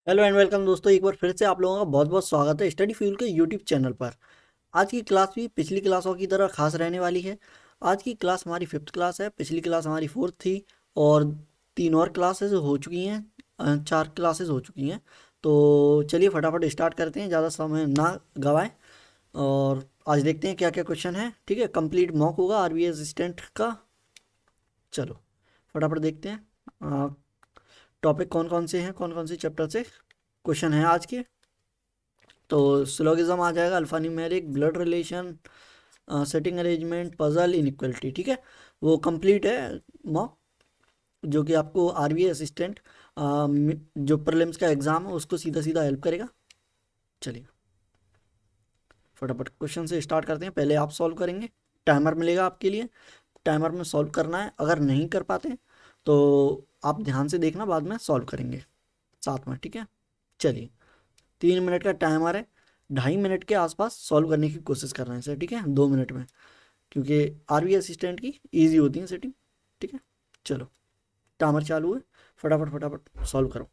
Hello and welcome दोस्तों, एक बार फिर से आप लोगों का बहुत बहुत स्वागत है स्टडी फ्यूल के यूट्यूब चैनल पर। आज की क्लास भी पिछली क्लासों की तरह खास रहने वाली है। आज की क्लास हमारी फिफ्थ क्लास है, पिछली क्लास हमारी फोर्थ थी और तीन और क्लासेस हो चुकी हैं। चार क्लासेस हो चुकी हैं। तो चलिए फटाफट स्टार्ट करते हैं, ज़्यादा समय ना गवाएं। और आज देखते हैं क्या क्या क्वेश्चन है। ठीक है, कंप्लीट मॉक होगा आरबीआई असिस्टेंट का। चलो फटाफट देखते हैं टॉपिक कौन कौन से हैं, कौन कौन से चैप्टर से क्वेश्चन हैं आज के। तो सिलोगिज्म आ जाएगा, alpha numeric, blood relation, setting arrangement, puzzle, inequality. ठीक है, वो कंप्लीट है मॉक, जो कि आपको आरबीआई असिस्टेंट जो प्रीलिम्स का एग्ज़ाम है उसको सीधा सीधा हेल्प करेगा। चलिए फटाफट क्वेश्चन से स्टार्ट करते हैं। पहले आप सॉल्व करेंगे, टाइमर मिलेगा आपके लिए, टाइमर में सॉल्व करना है। अगर नहीं कर पाते तो आप ध्यान से देखना, बाद में सॉल्व करेंगे साथ में। ठीक है, चलिए 3 मिनट का टाइमर है, 2.5 मिनट के आसपास सॉल्व करने की कोशिश करना है इसे। ठीक है, 2 मिनट में, क्योंकि आरबीआई असिस्टेंट की इजी होती है सेटिंग। ठीक है, चलो टाइमर चालू है, फटाफट फटाफट सॉल्व करो।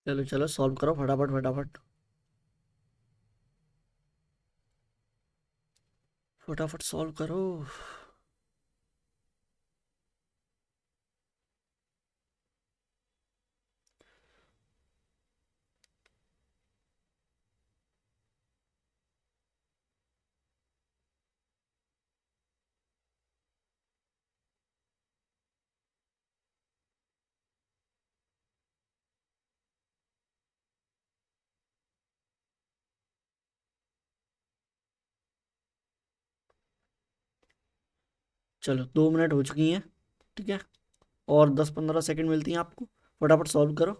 चलो चलो सॉल्व करो फटाफट फटाफट फटाफट सॉल्व करो। चलो 2 मिनट हो चुकी हैं। ठीक है, और 10-15 सेकंड मिलती हैं आपको, फटाफट सॉल्व करो,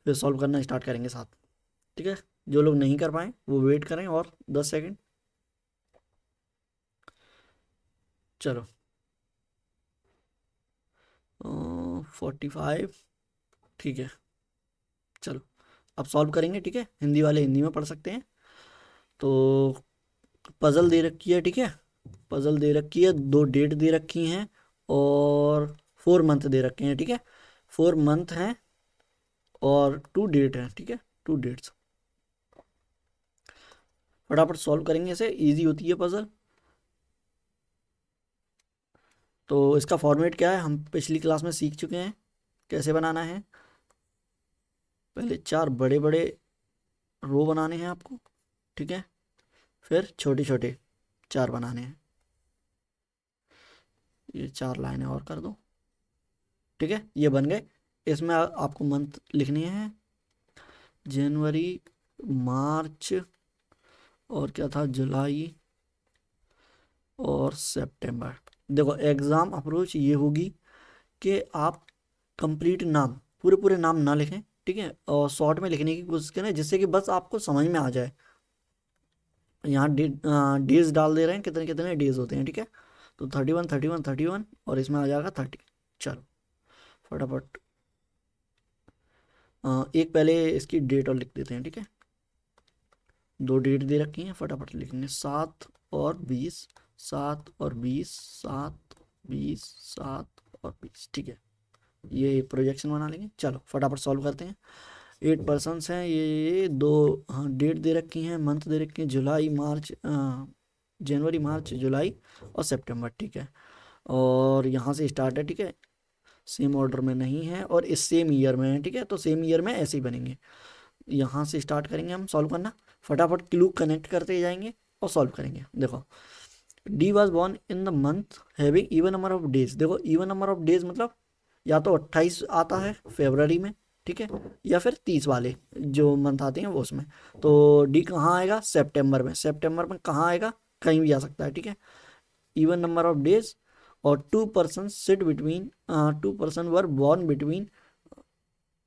फिर सॉल्व करना स्टार्ट करेंगे साथ। ठीक है, जो लोग नहीं कर पाए वो वेट करें और 10 सेकंड। चलो 45। ठीक है, चलो अब सॉल्व करेंगे। ठीक है, हिंदी वाले हिंदी में पढ़ सकते हैं। तो पजल दे रखी है। ठीक है, पजल दे रखी है, दो डेट दे रखी हैं और 4 मंथ दे रखे हैं। ठीक है, 4 मंथ हैं और 2 डेट हैं। ठीक है, 2 डेट्स। फटाफट सॉल्व करेंगे, इसे इजी होती है पजल। तो इसका फॉर्मेट क्या है, हम पिछली क्लास में सीख चुके हैं कैसे बनाना है। पहले 4 बड़े बड़े रो बनाने हैं आपको। ठीक है, फिर छोटे छोटे 4 बनाने हैं। ये 4 लाइनें और कर दो। ठीक है, ये बन गए। इसमें आपको मंथ लिखने हैं, जनवरी, मार्च, और क्या था, जुलाई और सितंबर। देखो एग्ज़ाम अप्रोच ये होगी कि आप कंप्लीट नाम, पूरे पूरे नाम ना लिखें। ठीक है, और शॉर्ट में लिखने की कोशिश करें जिससे कि बस आपको समझ में आ जाए। यहाँ डेज डाल दे रहे हैं, कितने कितने डेज होते हैं। ठीक है, तो 31 31 31 और इसमें आ जाएगा 30। चलो फटाफट एक पहले इसकी डेट और लिख देते हैं। ठीक है, दो डेट दे रखी हैं, फटाफट लिखेंगे 7 और 20, 7 और 20, 7 20 7 और 20। ठीक है, ये एक प्रोजेक्शन बना लेंगे। चलो फटाफट सॉल्व करते हैं। 8 पर्सन्स हैं, ये दो, हाँ डेट दे रखी हैं, मंथ दे रखी हैं, जुलाई मार्च, जनवरी मार्च जुलाई और सितंबर, ठीक है। और यहाँ से स्टार्ट है, ठीक है, सेम ऑर्डर में नहीं है और इस सेम ईयर में है, ठीक है, तो सेम ईयर में ऐसे ही बनेंगे। यहाँ से स्टार्ट करेंगे हम सॉल्व करना, फटाफट क्लू कनेक्ट करते जाएंगे और सॉल्व करेंगे। देखो D was born in the month having even number of days. देखो इवन नंबर ऑफ डेज मतलब या तो 28 आता है फरवरी में, ठीक है, या फिर 30 वाले जो मंथ आते हैं वो उसमें। तो डी कहाँ आएगा, सितंबर में। सितंबर में कहाँ आएगा, कहीं भी आ सकता है, ठीक है। इवन नंबर ऑफ डेज और 2 person sit between, 2 person were born between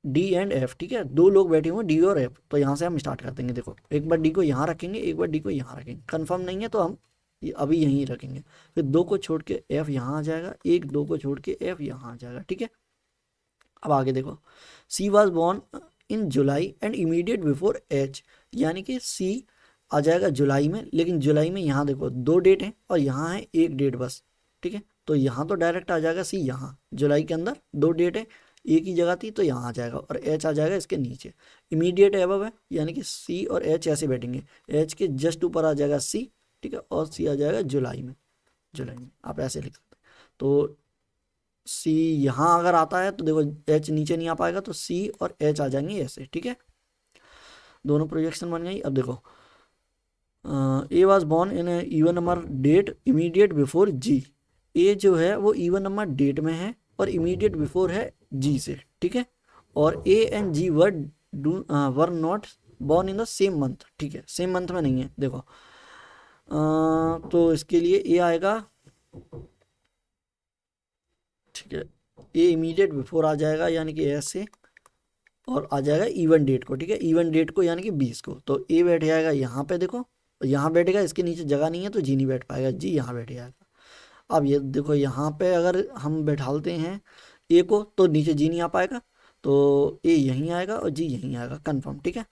D and F, ठीक है, दो लोग बैठे हुए डी और एफ। तो यहाँ से हम स्टार्ट कर देंगे। देखो एक बार डी को यहाँ रखेंगे, एक बार डी को यहाँ रखेंगे, कंफर्म नहीं है तो हम अभी यहीं रखेंगे। फिर 2 को छोड़ के एफ यहाँ आ जाएगा, 1 2 को छोड़ के एफ यहाँ आ जाएगा, ठीक है। अब आगे देखो, C was born in July and immediate before H, यानी कि सी आ जाएगा जुलाई में, लेकिन जुलाई में यहाँ देखो 2 डेट हैं और यहाँ है 1 डेट बस, ठीक है। तो यहाँ तो डायरेक्ट आ जाएगा सी, यहाँ जुलाई के अंदर 2 डेट है, एक ही जगह थी तो यहाँ आ जाएगा और एच आ जाएगा इसके नीचे। इमीडिएट एबव है, यानी कि सी और एच ऐसे बैठेंगे, एच के जस्ट ऊपर आ जाएगा सी, ठीक है, और सी आ जाएगा जुलाई में। जुलाई में आप ऐसे लिख सकते हैं। तो सी यहाँ अगर आता है तो देखो एच नीचे नहीं आ पाएगा, तो सी और एच आ जाएंगे ऐसे, ठीक है। दोनों प्रोजेक्शन बन गई। अब देखो A was born in even number date immediate before G. A जो है वो इवन नंबर डेट में है और इमीडिएट बिफोर है जी से, ठीक है। और A and G were not born in the same month, ठीक है, सेम मंथ में नहीं है। देखो तो इसके लिए ए आएगा, ठीक है, ए इमीडिएट बिफोर आ जाएगा यानी कि ऐसे, और आ जाएगा इवन डेट को, ठीक है, इवन डेट को यानी कि 20 को। तो ए बैठ जाएगा यहाँ पे, देखो यहाँ बैठेगा, इसके नीचे जगह नहीं है तो जी नहीं बैठ पाएगा, जी यहाँ बैठ जाएगा। अब ये देखो यहाँ पे अगर हम बैठालते हैं ए को तो नीचे जी नहीं आ पाएगा, तो ए यहीं आएगा और जी यहीं आएगा, कंफर्म, ठीक है।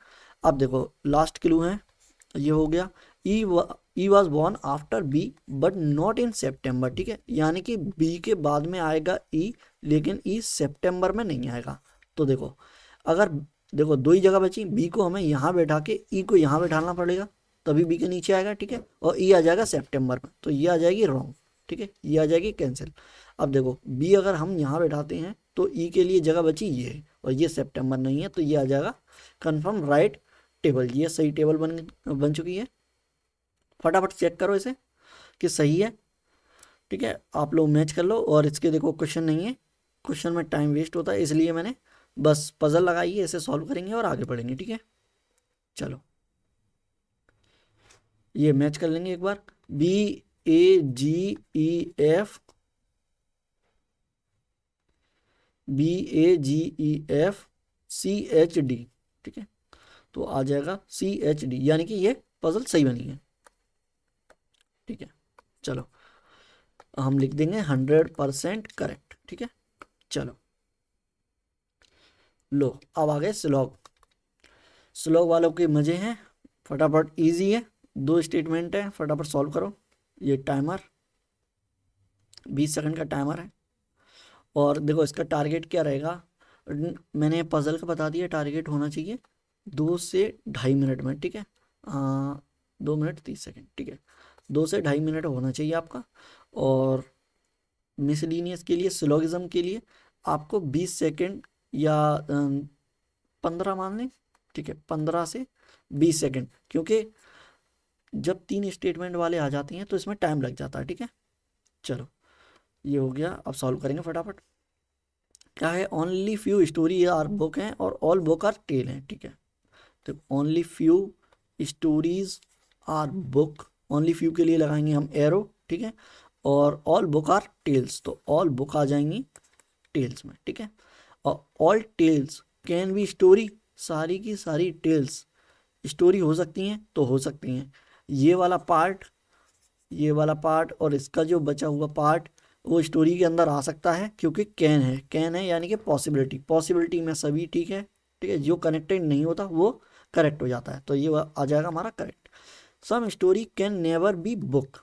अब देखो लास्ट क्लू है, ये हो गया। E was born after B but not in September, ठीक है, यानी कि बी के बाद में आएगा ई, लेकिन ई सितंबर में नहीं आएगा। तो देखो अगर देखो 2 ही जगह बची, बी को हमें यहाँ बैठा के ई को यहाँ बैठाना पड़ेगा, तभी बी के नीचे आएगा, ठीक है, और ई आ जाएगा सितंबर में, तो ये आ जाएगी रॉन्ग, ठीक है, ये आ जाएगी कैंसिल। अब देखो बी अगर हम यहाँ बैठाते हैं तो ई के लिए जगह बची ये है और ये सितंबर नहीं है, तो ये आ जाएगा कंफर्म राइट टेबल। ये सही टेबल बन चुकी है। फटाफट चेक करो इसे कि सही है, ठीक है, आप लोग मैच कर लो। और इसके देखो क्वेश्चन नहीं है, क्वेश्चन में टाइम वेस्ट होता है, इसलिए मैंने बस पजल लगाई है, इसे सॉल्व करेंगे और आगे बढ़ेंगे, ठीक है। चलो ये मैच कर लेंगे एक बार, B A G E F, B A G E F C H D, ठीक है, तो आ जाएगा सी एच डी, यानी कि ये पजल सही बनी है, ठीक है। चलो हम लिख देंगे 100% करेक्ट, ठीक है। चलो लो अब आ गए स्लॉग। स्लॉग वालों के मजे हैं, फटाफट इजी है, 2 स्टेटमेंट है, फटाफट सॉल्व करो। ये टाइमर 20 सेकंड का टाइमर है और देखो इसका टारगेट क्या रहेगा, मैंने पजल का बता दिया, टारगेट होना चाहिए 2 से 2.5 मिनट में, ठीक है, 2 मिनट 30 सेकंड, ठीक है, 2 से 2.5 मिनट होना चाहिए आपका। और मिसलिनियस के लिए, सिलोगिज्म के लिए आपको 20 सेकंड या 15 मान लें, ठीक है, 15 से 20 सेकंड, क्योंकि जब 3 स्टेटमेंट वाले आ जाते हैं तो इसमें टाइम लग जाता है, ठीक है। चलो ये हो गया, अब सॉल्व करेंगे फटाफट। क्या है, only few story are book हैं और ऑल बुक आर टेल हैं, ठीक है। तो only few stories are book, only few के लिए लगाएंगे हम एरो, ठीक है, और ऑल बुक आर टेल्स, तो ऑल बुक आ जाएंगी टेल्स में, ठीक है। और all tales can be story, सारी की सारी टेल्स स्टोरी हो सकती हैं, तो हो सकती हैं। ये वाला पार्ट, ये वाला पार्ट और इसका जो बचा हुआ पार्ट वो स्टोरी के अंदर आ सकता है, क्योंकि कैन है, कैन है यानी कि पॉसिबिलिटी, पॉसिबिलिटी में सभी ठीक है, ठीक है, जो कनेक्टेड नहीं होता वो करेक्ट हो जाता है, तो ये आ जाएगा हमारा correct. Some story can never be book,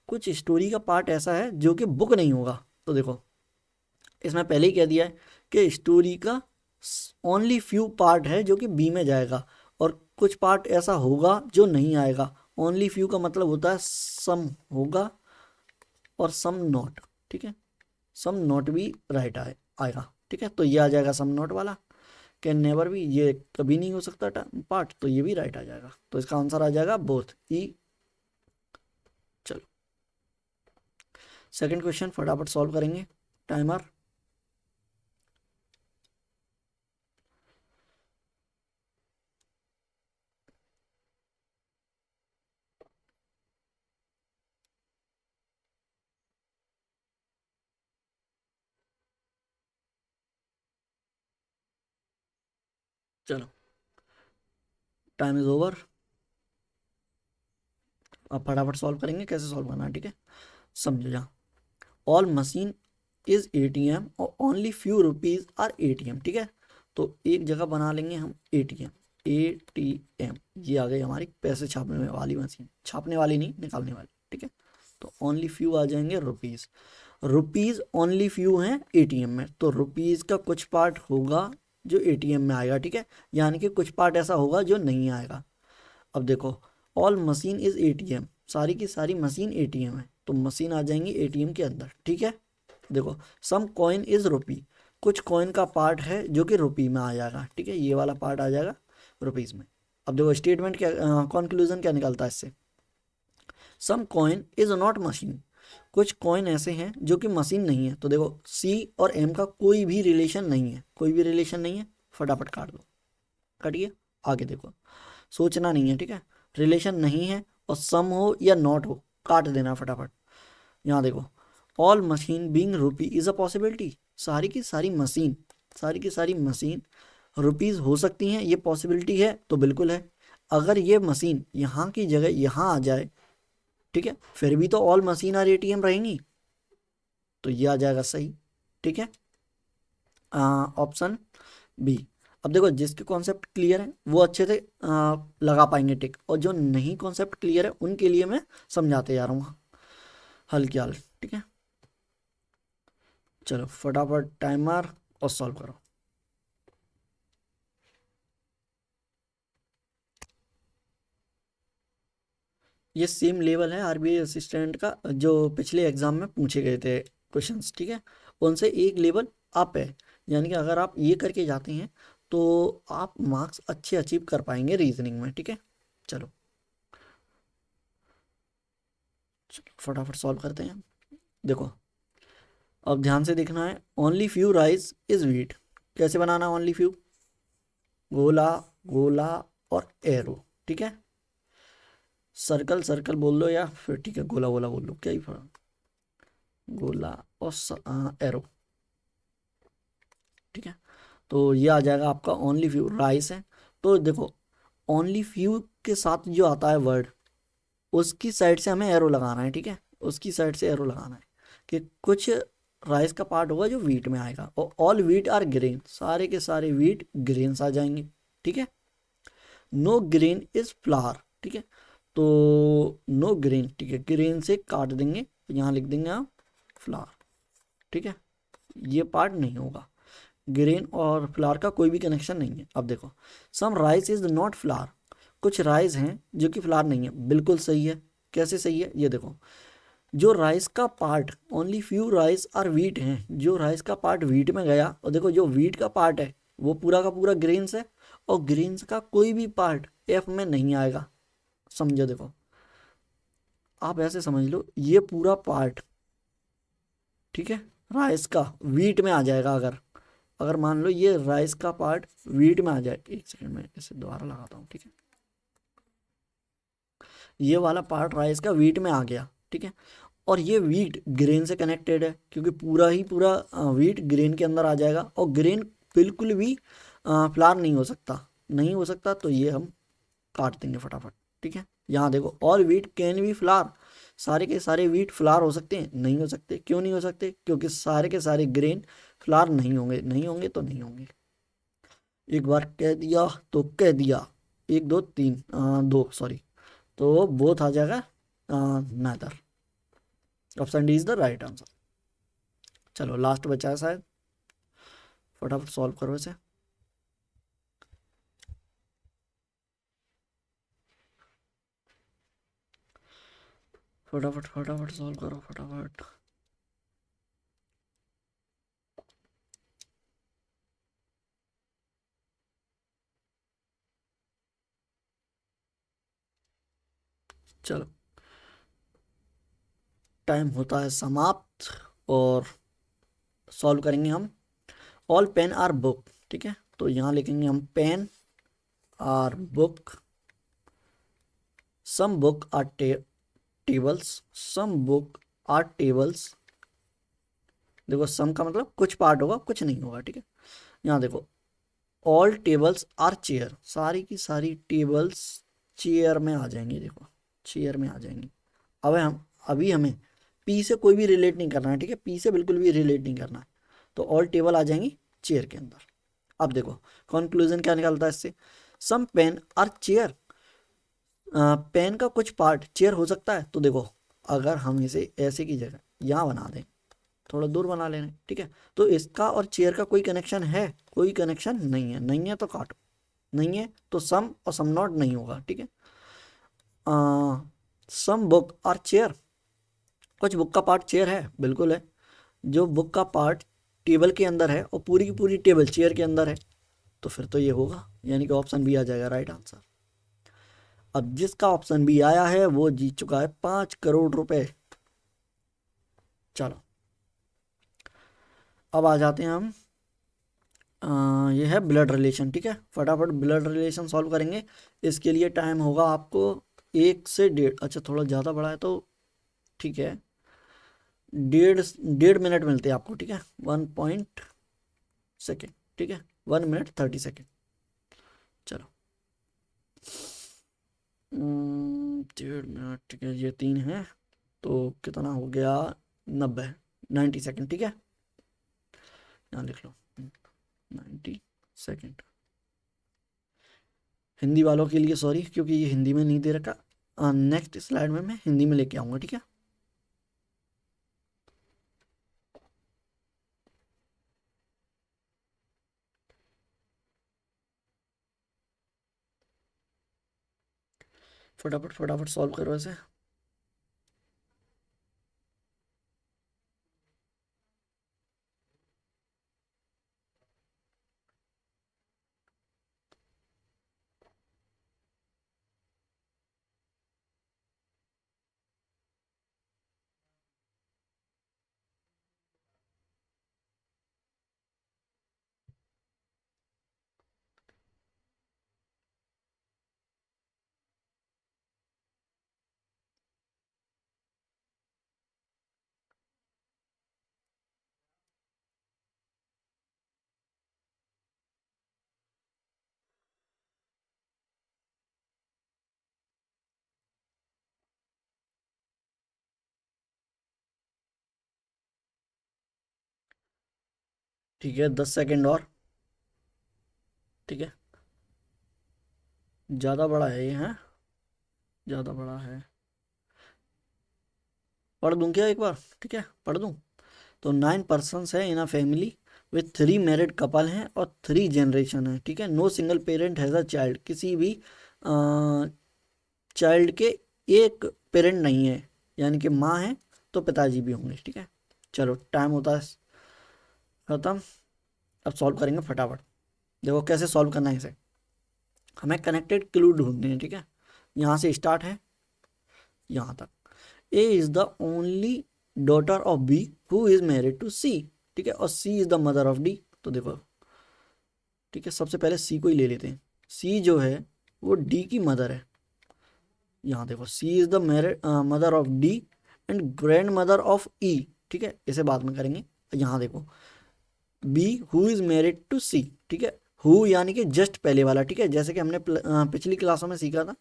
कुछ स्टोरी का पार्ट ऐसा है जो कि बुक नहीं होगा। तो देखो इसमें पहले ही कह दिया है कि स्टोरी का ओनली फ्यू पार्ट है जो कि बी में जाएगा, और कुछ पार्ट ऐसा होगा जो नहीं आएगा। ओनली फ्यू का मतलब होता है सम होगा और सम नॉट, ठीक है। सम नॉट भी राइट आएगा, ठीक है। तो ये आ जाएगा सम नॉट वाला, कैन नेवर भी, ये कभी नहीं हो सकता पार्ट, तो ये भी राइट आ जाएगा। तो इसका आंसर आ जाएगा बोथ ई। चलो सेकंड क्वेश्चन फटाफट सॉल्व करेंगे, टाइमर। चलो टाइम इज ओवर। अब फटाफट सॉल्व करेंगे, कैसे सॉल्व करना है, ठीक है। समझो जा, ऑल मशीन इज एटीएम और only few rupees are ATM, ठीक है। तो एक जगह बना लेंगे हम एटीएम, एटीएम ये आ गई हमारी पैसे छापने वाली मशीन, छापने वाली नहीं, निकालने वाली, ठीक है। तो ओनली फ्यू आ जाएंगे रुपीज, रुपीज ओनली फ्यू हैं एटीएम में, तो रुपीज का कुछ पार्ट होगा जो एटीएम में आएगा, ठीक है। यानी कि कुछ पार्ट ऐसा होगा जो नहीं आएगा। अब देखो, ऑल मशीन इज एटीएम, सारी की सारी मशीन एटीएम है, तो मशीन आ जाएंगी एटीएम के अंदर, ठीक है। देखो सम कॉइन इज रुपी, कुछ कॉइन का पार्ट है जो कि रुपी में आ जाएगा, ठीक है। ये वाला पार्ट आ जाएगा रुपीज में। अब देखो स्टेटमेंट क्या, कंक्लूजन क्या निकलता है इससे, सम कॉइन इज नॉट मशीन, कुछ कॉइन ऐसे हैं जो कि मशीन नहीं है। तो देखो सी और एम का कोई भी रिलेशन नहीं है, कोई भी रिलेशन नहीं है, फटाफट काट दो, काटिए। आगे देखो, सोचना नहीं है, ठीक है। रिलेशन नहीं है और सम हो या नॉट हो, काट देना फटाफट। यहाँ देखो, all machine being rupee is a possibility, सारी की सारी मशीन, सारी की सारी मशीन रुपीज हो सकती हैं, ये पॉसिबिलिटी है, तो बिल्कुल है। अगर ये मशीन यहाँ की जगह यहाँ आ जाए, ठीक है, फिर भी तो ऑल मशीन आर एटीएम रहेंगी, तो ये आ जाएगा सही, ठीक है, ऑप्शन बी। अब देखो जिसके कॉन्सेप्ट क्लियर है वो अच्छे से लगा पाएंगे टिक, और जो नहीं कॉन्सेप्ट क्लियर है उनके लिए मैं समझाते जा रहा हूँ हल की हल, ठीक है। चलो फटाफट टाइमर और सॉल्व करो। ये सेम लेवल है आरबीआई असिस्टेंट का, जो पिछले एग्जाम में पूछे गए थे क्वेश्चंस, ठीक है। उनसे एक लेवल अप है, यानी कि अगर आप ये करके जाते हैं तो आप मार्क्स अच्छे अचीव कर पाएंगे रीजनिंग में, ठीक है। चलो चलो फटाफट सॉल्व करते हैं। देखो अब ध्यान से देखना है, only few rice is wheat, कैसे बनाना ओनली फ्यू, गोला, गोला और एरो, ठीक है। सर्कल सर्कल बोल लो या फिर ठीक है गोला गोला बोल लो, क्या ही फर्क, गोला और एरो, ठीक है। तो ये आ जाएगा आपका ओनली फ्यू राइस है। तो देखो ओनली फ्यू के साथ जो आता है वर्ड, उसकी साइड से हमें एरो लगाना है, ठीक है। उसकी साइड से एरो लगाना है कि कुछ राइस का पार्ट होगा जो व्हीट में आएगा, और ऑल व्हीट आर ग्रेन, सारे के सारे व्हीट ग्रेन्स आ जाएंगे, ठीक है। नो ग्रेन इज फ्लावर, ठीक है। तो नो ग्रेन, ठीक है, ग्रेन से काट देंगे, यहाँ लिख देंगे आप फ्लावर, ठीक है। ये पार्ट नहीं होगा, ग्रेन और फ्लावर का कोई भी कनेक्शन नहीं है। अब देखो some rice is not flower, कुछ राइस हैं जो कि फ्लावर नहीं है, बिल्कुल सही है। कैसे सही है, ये देखो, जो राइस का पार्ट, ओनली फ्यू राइस और व्हीट हैं, जो राइस का पार्ट व्हीट में गया, और देखो जो व्हीट का पार्ट है वो पूरा का पूरा ग्रेन्स है, और ग्रेन्स का कोई भी पार्ट एफ में नहीं आएगा। समझो देखो, आप ऐसे समझ लो ये पूरा पार्ट, ठीक है, राइस का व्हीट में आ जाएगा। अगर अगर मान लो ये राइस का पार्ट व्हीट में आ जाए, एक सेकंड में इसे दोबारा लगाता हूँ, ठीक है। ये वाला पार्ट राइस का व्हीट में आ गया, ठीक है, और ये व्हीट ग्रेन से कनेक्टेड है, क्योंकि पूरा ही पूरा व्हीट ग्रेन के अंदर आ जाएगा, और ग्रेन बिल्कुल भी फ्लावर नहीं हो सकता, नहीं हो सकता, तो ये हम काट देंगे फटाफट, ठीक है। यहाँ देखो all wheat can be flower, सारे के सारे व्हीट फ्लावर हो सकते हैं, नहीं हो सकते, क्यों नहीं हो सकते, क्योंकि सारे के सारे ग्रेन फ्लावर नहीं होंगे, नहीं होंगे तो नहीं होंगे। एक बार कह दिया तो कह दिया, एक दो तीन, दो सॉरी, तो बोथ आ जाएगा नादर, option D is the right answer. चलो लास्ट बचा है शायद, फटाफट सॉल्व करो इसे। फटाफट फटाफट सॉल्व करो फटाफट। चलो टाइम होता है समाप्त और सॉल्व करेंगे हम। ऑल पेन आर बुक, ठीक है, तो यहाँ लिखेंगे हम pen are book, some book are tables, some book are tables. देखो सम का मतलब कुछ पार्ट होगा कुछ नहीं होगा, ठीक है। यहाँ देखो ऑल टेबल्स आर चेयर, सारी की सारी टेबल्स चेयर में आ जाएंगी, देखो चेयर में आ जाएंगी। अब हम अभी हमें पी से कोई भी रिलेट नहीं करना है, ठीक है, पी से बिल्कुल भी रिलेट नहीं करना है, तो ऑल टेबल आ जाएंगी चेयर के अंदर। अब देखो कंक्लूजन क्या निकलता है इससे, some pen are chair, pen का कुछ पार्ट चेयर हो सकता है, तो देखो अगर हम इसे ऐसे की जगह यहाँ बना दें, थोड़ा दूर बना लेना, ठीक है, तो इसका और चेयर का कोई कनेक्शन है, कोई कनेक्शन नहीं है, नहीं है तो काटो, नहीं है तो सम और सम नॉट नहीं होगा, ठीक है। सम बुक और चेयर, कुछ बुक का पार्ट चेयर है, बिल्कुल है, जो बुक का पार्ट टेबल के अंदर है और पूरी की पूरी टेबल चेयर के अंदर है, तो फिर तो ये होगा, यानी कि ऑप्शन बी आ जाएगा राइट आंसर। अब जिसका ऑप्शन बी आया है वो जीत चुका है 5 करोड़ रुपए। चलो अब आ जाते हैं हम, ये है ब्लड रिलेशन, ठीक है, फटाफट ब्लड रिलेशन सॉल्व करेंगे। इसके लिए टाइम होगा आपको 1 से 1.5, अच्छा थोड़ा ज़्यादा बड़ा है तो ठीक है, 1.5 मिनट मिलते हैं आपको, ठीक है, 1 पॉइंट सेकेंड, ठीक है, 1 मिनट 30 सेकेंड। चलो 1.5 मिनट, ठीक है, ये 3 है, तो कितना हो गया, 90 सेकेंड, ठीक है, यहाँ लिख लो 90 सेकेंड। हिंदी वालों के लिए सॉरी, क्योंकि ये हिंदी में नहीं दे रखा, नेक्स्ट स्लाइड में मैं हिंदी में लेके आऊँगा, ठीक है। फटाफट फटाफट सॉल्व करो ऐसे। ठीक है 10 सेकेंड और, ठीक है, ज़्यादा बड़ा है ये, है ज़्यादा बड़ा है, पढ़ दूं क्या एक बार, ठीक है पढ़ दूं। तो 9 पर्सन्स है in a family with 3 married couple हैं और 3 जनरेशन है, ठीक है, no single parent has a child, किसी भी चाइल्ड के एक पेरेंट नहीं है, यानी कि माँ है तो पिताजी भी होंगे, ठीक है। चलो टाइम होता है खत्म। अब सॉल्व करेंगे फटाफट। देखो कैसे सॉल्व करना है इसे, हमें कनेक्टेड क्लू ढूंढने हैं, ठीक है, यहाँ से स्टार्ट है यहाँ तक। A is the only daughter of B who is married to C, ठीक है, और C is the mother of D, तो देखो ठीक है, सबसे पहले सी को ही ले लेते हैं, सी जो है वो डी की मदर है, यहाँ देखो C is the married mother of D and grandmother of E, ठीक है, इसे बाद में करेंगे। यहाँ देखो B who is married to C, ठीक है, हु यानी कि जस्ट पहले वाला, ठीक है, जैसे कि हमने पिछली क्लासों में सीखा था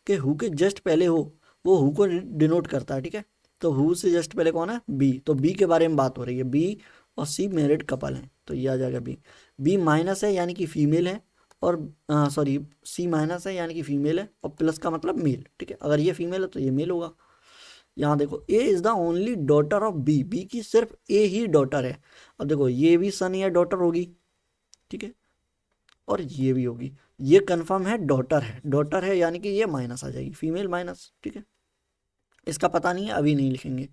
कि हु के जस्ट पहले हो वो हु को डिनोट करता है, ठीक है, तो हु से जस्ट पहले कौन है, बी, तो बी के बारे में बात हो रही है, बी और सी मैरिड कपल हैं, तो ये आ जाएगा बी। बी माइनस है यानी कि फीमेल है, और सॉरी सी माइनस है यानी कि फीमेल है, और प्लस का मतलब मेल, ठीक है, अगर ये फीमेल है तो ये मेल होगा। यहाँ देखो A is the only daughter of B, B की सिर्फ ए ही डॉटर है, अब देखो ये भी सन या डॉटर होगी, ठीक है, और ये भी होगी, ये कंफर्म है डॉटर है, डॉटर है यानी कि ये माइनस आ जाएगी, फीमेल माइनस, ठीक है। इसका पता नहीं है, अभी नहीं लिखेंगे।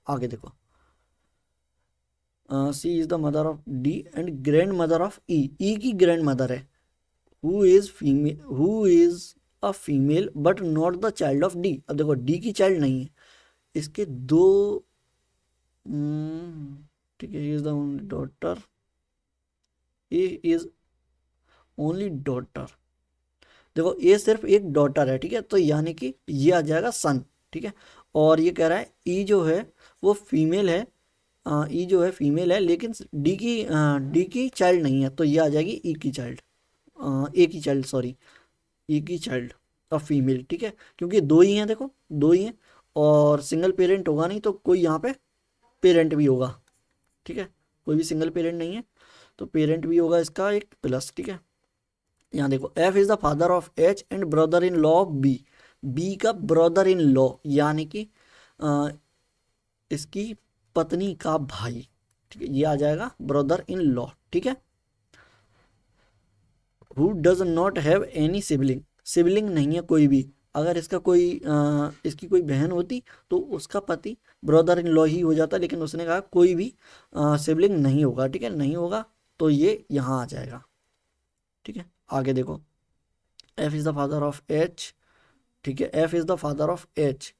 आगे देखो, C is the mother of D and grandmother of E. E की ग्रैंड मदर है। Who is a female but not the child of D. अब देखो डी की चाइल्ड नहीं है, इसके दो, ठीक है, is the only daughter, A is only daughter. देखो ये सिर्फ एक डॉटर है, ठीक है, तो यानी कि ये आ जाएगा सन, ठीक है। और ये कह रहा है ई जो है वो फीमेल है, ई जो है फीमेल है, लेकिन डी की चाइल्ड नहीं है, तो ये आ जाएगी ई की चाइल्ड, ए की चाइल्ड, सॉरी, ई की चाइल्ड ऑफ फीमेल, ठीक है, क्योंकि दो ही हैं, देखो दो ही हैं, और सिंगल पेरेंट होगा नहीं तो कोई यहाँ पे पेरेंट भी होगा, ठीक है, कोई भी सिंगल पेरेंट नहीं है तो पेरेंट भी होगा इसका एक प्लस, ठीक है। यहाँ देखो F is the father of H and brother in law of B. B का ब्रदर इन लॉ यानी कि अ, इसकी पत्नी का भाई, ठीक है, ये आ जाएगा ब्रदर इन लॉ, ठीक है। Who does not have any sibling. Sibling नहीं है कोई भी। अगर इसका कोई इसकी कोई बहन होती तो उसका पति ब्रदर इन लॉ ही हो जाता, लेकिन उसने कहा कोई भी सिबलिंग नहीं होगा, ठीक है, नहीं होगा, तो ये यहाँ आ जाएगा, ठीक है। आगे देखो, F is the father of H, ठीक है, F is the father of H.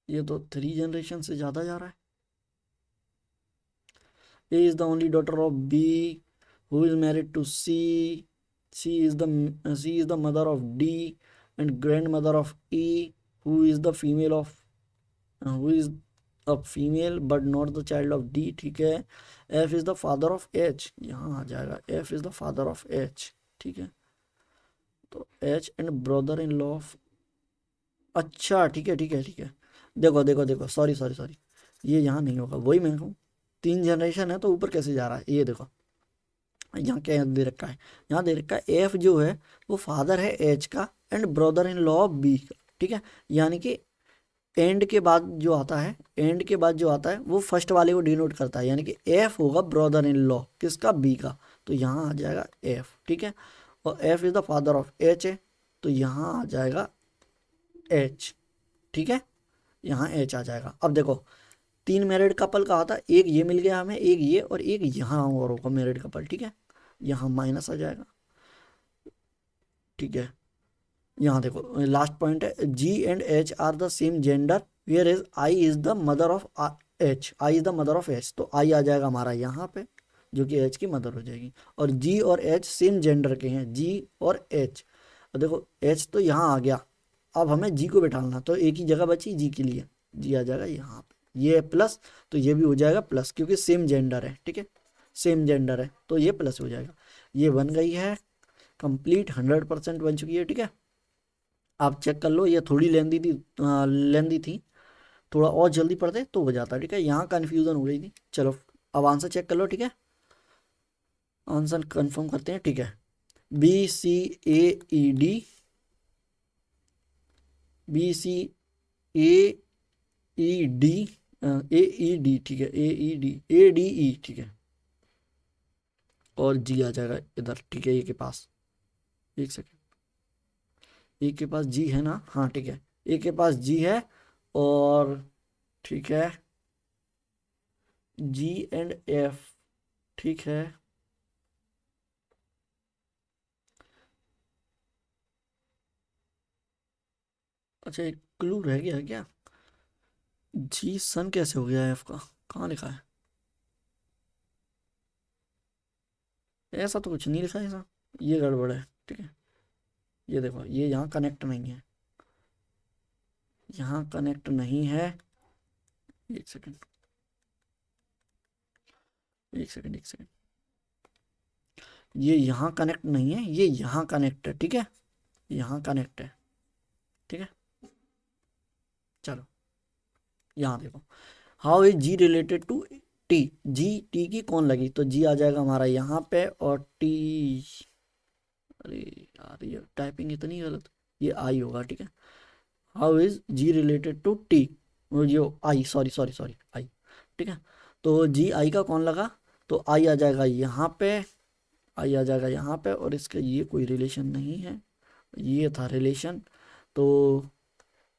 ये तो 3 जनरेशन से ज्यादा जा रहा है। A is the only daughter of B, who is married to C. C is the mother of D and grandmother of E, who is the female of who is a female but not the child of D, ठीक है। F is the father of H, यहाँ आ जाएगा F is the father of H, ठीक है। तो H and brother in law of, अच्छा ठीक है ठीक है ठीक है। देखो देखो देखो, सॉरी सॉरी सॉरी, ये यहाँ नहीं होगा, वही मैं कहूँ 3 जनरेशन है तो ऊपर कैसे जा रहा है। ये देखो यहाँ क्या दे रखा है, यहाँ दे रखा है एफ जो है वो फादर है एच का and brother in law of B का, ठीक है। यानी कि एंड के बाद जो आता है, एंड के बाद जो आता है वो फर्स्ट वाले को डिनोट करता है, यानी कि एफ होगा ब्रदर इन लॉ किसका, बी का, तो यहाँ आ जाएगा एफ, ठीक है। और F is the father of H है, तो यहाँ आ जाएगा एच, ठीक है, यहाँ एच आ जाएगा। अब देखो 3 मैरिड कपल का आता, एक ये मिल गया हमें, एक ये और एक यहाँ और होगा मैरिड कपल, ठीक है, यहाँ माइनस आ जाएगा, ठीक है। यहाँ देखो लास्ट पॉइंट है, G and H are the same gender where is I is the mother of H, I is the mother of H, तो आई आ जाएगा हमारा यहाँ पे जो कि एच की मदर हो जाएगी। और जी और एच सेम जेंडर के हैं, जी और एच। देखो एच तो यहाँ आ गया, अब हमें जी को बैठाना, तो एक ही जगह बची जी के लिए, जी आ जाएगा यहाँ पे, ये प्लस तो ये भी हो जाएगा प्लस, क्योंकि सेम जेंडर है, ठीक है, सेम जेंडर है तो ये प्लस हो जाएगा। ये बन गई है कंप्लीट, 100% बन चुकी है, ठीक है। आप चेक कर लो, ये थोड़ी लेंदी थी, थोड़ा और जल्दी पढ़ते तो हो जाता, ठीक है, यहाँ कन्फ्यूज़न हो गई थी। चलो अब आंसर चेक कर लो, ठीक है, आंसर कंफर्म करते हैं, ठीक है। BCAED, BCAED, AED, ठीक है, ADE, ठीक है, और जी आ जाएगा इधर, ठीक है, ए के पास, एक सेकेंड, ए के पास जी है ना, हाँ ठीक है, ए के पास जी है, और ठीक है, जी एंड एफ, ठीक है, अच्छा एक क्लू रह गया है क्या, जी सन कैसे हो गया एफ का, कहाँ लिखा है, ऐसा तो कुछ नहीं लिखा है ऐसा, ये गड़बड़ है, ठीक है। ये देखो ये यहाँ कनेक्ट नहीं है, यहाँ कनेक्ट नहीं है, एक सेकेंड एक सेकेंड एक सेकेंड, ये यहाँ कनेक्ट नहीं है, ये यहाँ कनेक्ट है, ठीक है, यहाँ कनेक्ट है, ठीक है। चलो यहाँ देखो, how is G related to T, G T की कौन लगी, तो जी आ जाएगा हमारा यहाँ पे, और टी, अरे यार ये टाइपिंग इतनी गलत, ये आई होगा, ठीक है। How is G related to T, जो I, sorry sorry sorry I, ठीक है। तो जी आई का कौन लगा, तो आई आ जाएगा यहाँ पे, आई आ जाएगा यहाँ पे, और इसका ये कोई रिलेशन नहीं है, ये था रिलेशन। तो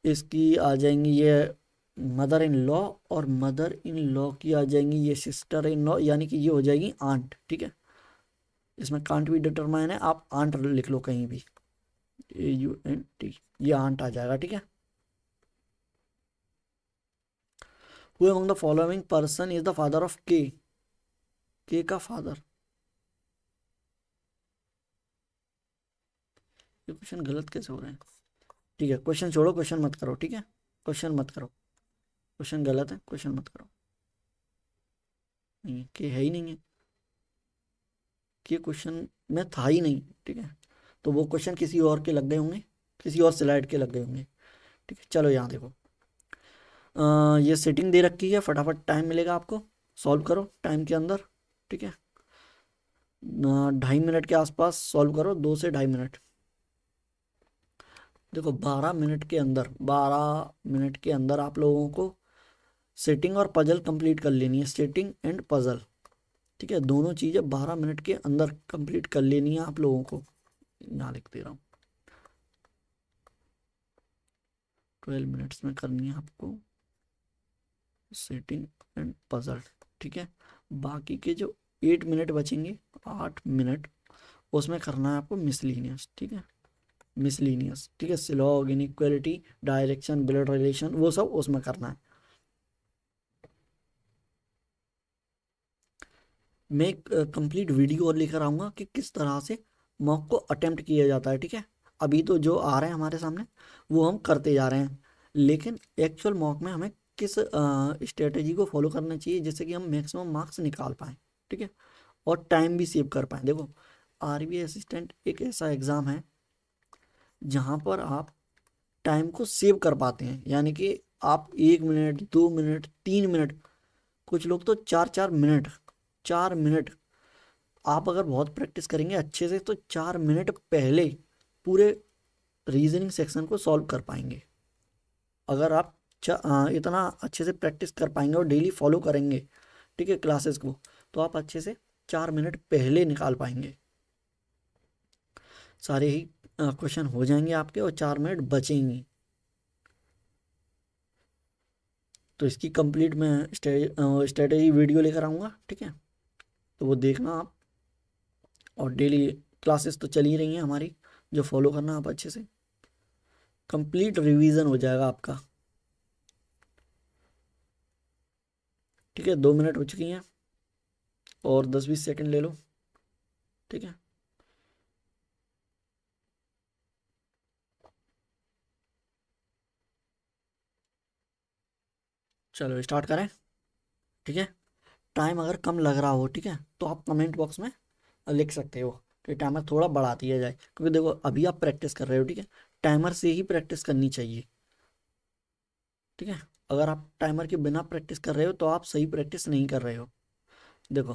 इसकी आ जाएंगी ये मदर इन लॉ, और मदर इन लॉ की आ जाएंगी ये सिस्टर इन लॉ, यानी कि ये हो जाएगी आंट। ठीक है, इसमें कांट भी डिटरमाइन है, आप आंट लिख लो कहीं भी, AUNT, ये आंट आ जाएगा। ठीक है, who among the following person is the father of के का फादर। ये क्वेश्चन गलत कैसे हो रहे हैं? ठीक है, क्वेश्चन छोड़ो, क्वेश्चन मत करो। ठीक है, क्वेश्चन मत करो, क्वेश्चन गलत है, क्वेश्चन मत करो। नहीं, के है ही नहीं है, कि क्वेश्चन में था ही नहीं। ठीक है, तो वो क्वेश्चन किसी और के लग गए होंगे, किसी और स्लाइड के लग गए होंगे। ठीक है, चलो यहाँ देखो, ये सेटिंग दे रखी है, फटाफट टाइम मिलेगा आपको, सॉल्व करो टाइम के अंदर। ठीक है, 2.5 मिनट के आसपास सॉल्व करो, 2 से 2.5 मिनट। देखो 12 मिनट के अंदर, 12 मिनट के अंदर आप लोगों को सेटिंग और पजल कंप्लीट कर लेनी है, सेटिंग एंड पजल। ठीक है, दोनों चीज़ें 12 मिनट के अंदर कंप्लीट कर लेनी है आप लोगों को। यहाँ लिख दे रहा हूँ, 12 मिनट्स में करनी है आपको सेटिंग एंड पजल। ठीक है, बाकी के जो 8 मिनट बचेंगे, 8 मिनट, उसमें करना है आपको मिसलीनियस। ठीक है, मिसलीनियस। ठीक है, सिलॉग, इनइक्वालिटी, डायरेक्शन, ब्लड रिलेशन, वो सब उसमें करना है। मैं एक कंप्लीट वीडियो और लेकर आऊँगा कि किस तरह से मॉक को अटेम्प्ट किया जाता है। ठीक है, अभी तो जो आ रहे हैं हमारे सामने वो हम करते जा रहे हैं, लेकिन एक्चुअल मॉक में हमें किस स्ट्रेटेजी को फॉलो करना चाहिए जिससे कि हम मैक्सिमम मार्क्स निकाल पाएँ। ठीक है, और टाइम भी सेव कर पाएँ। देखो, आरबीआई असिस्टेंट एक ऐसा एग्ज़ाम है जहाँ पर आप टाइम को सेव कर पाते हैं, यानी कि आप 1 मिनट, 2 मिनट, 3 मिनट, कुछ लोग तो 4-4 मिनट, 4 मिनट, आप अगर बहुत प्रैक्टिस करेंगे अच्छे से तो 4 मिनट पहले पूरे रीजनिंग सेक्शन को सॉल्व कर पाएंगे। अगर आप इतना अच्छे से प्रैक्टिस कर पाएंगे और डेली फॉलो करेंगे, ठीक है, क्लासेस को, तो आप अच्छे से 4 मिनट पहले निकाल पाएंगे। सारे ही क्वेश्चन हो जाएंगे आपके और 4 मिनट बचेंगी। तो इसकी कंप्लीट मैं स्ट्रेटेजी वीडियो लेकर आऊँगा। ठीक है, तो वो देखना आप, और डेली क्लासेस तो चल ही रही हैं हमारी, जो फॉलो करना आप अच्छे से, कंप्लीट रिवीजन हो जाएगा आपका। ठीक है, 2 मिनट हो चुकी हैं, और 10-20 सेकंड ले लो। ठीक है, चलो स्टार्ट करें। ठीक है, टाइम अगर कम लग रहा हो, ठीक है, तो आप कमेंट बॉक्स में लिख सकते हो कि टाइमर थोड़ा बढ़ा दिया जाए, क्योंकि देखो अभी आप प्रैक्टिस कर रहे हो। ठीक है, टाइमर से ही प्रैक्टिस करनी चाहिए। ठीक है, अगर आप टाइमर के बिना प्रैक्टिस कर रहे हो तो आप सही प्रैक्टिस नहीं कर रहे हो। देखो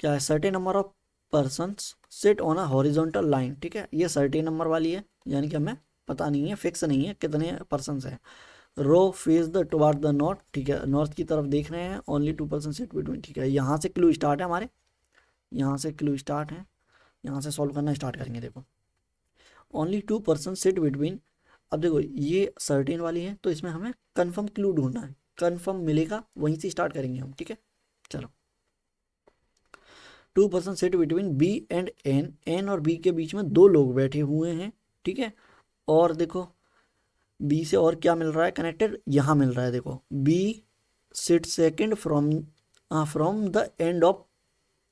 क्या है, certain number of persons sit on a horizontal line. ठीक है, ये सर्टेन नंबर वाली है, यानी कि हमें पता नहीं है, फिक्स नहीं है कितने पर्सन्स हैं। Row face the toward the north. ठीक है, नॉर्थ की तरफ देख रहे हैं, ओनली 2% सिट बिटवीन। ठीक है, यहाँ से क्लू स्टार्ट है हमारे, यहाँ से क्लू स्टार्ट है, यहाँ से सॉल्व करना स्टार्ट करेंगे। देखो ओनली 2% सिट बिटवीन। अब देखो ये सर्टेन वाली है, तो इसमें हमें कन्फर्म क्लू ढूंढना है, कन्फर्म मिलेगा वहीं से स्टार्ट करेंगे हम। ठीक है, चलो 2% sit between B and N, N और बी के बीच में दो लोग बैठे हुए हैं। ठीक है, और देखो बी से और क्या मिल रहा है कनेक्टेड, यहाँ मिल रहा है। देखो B sit second from from the end of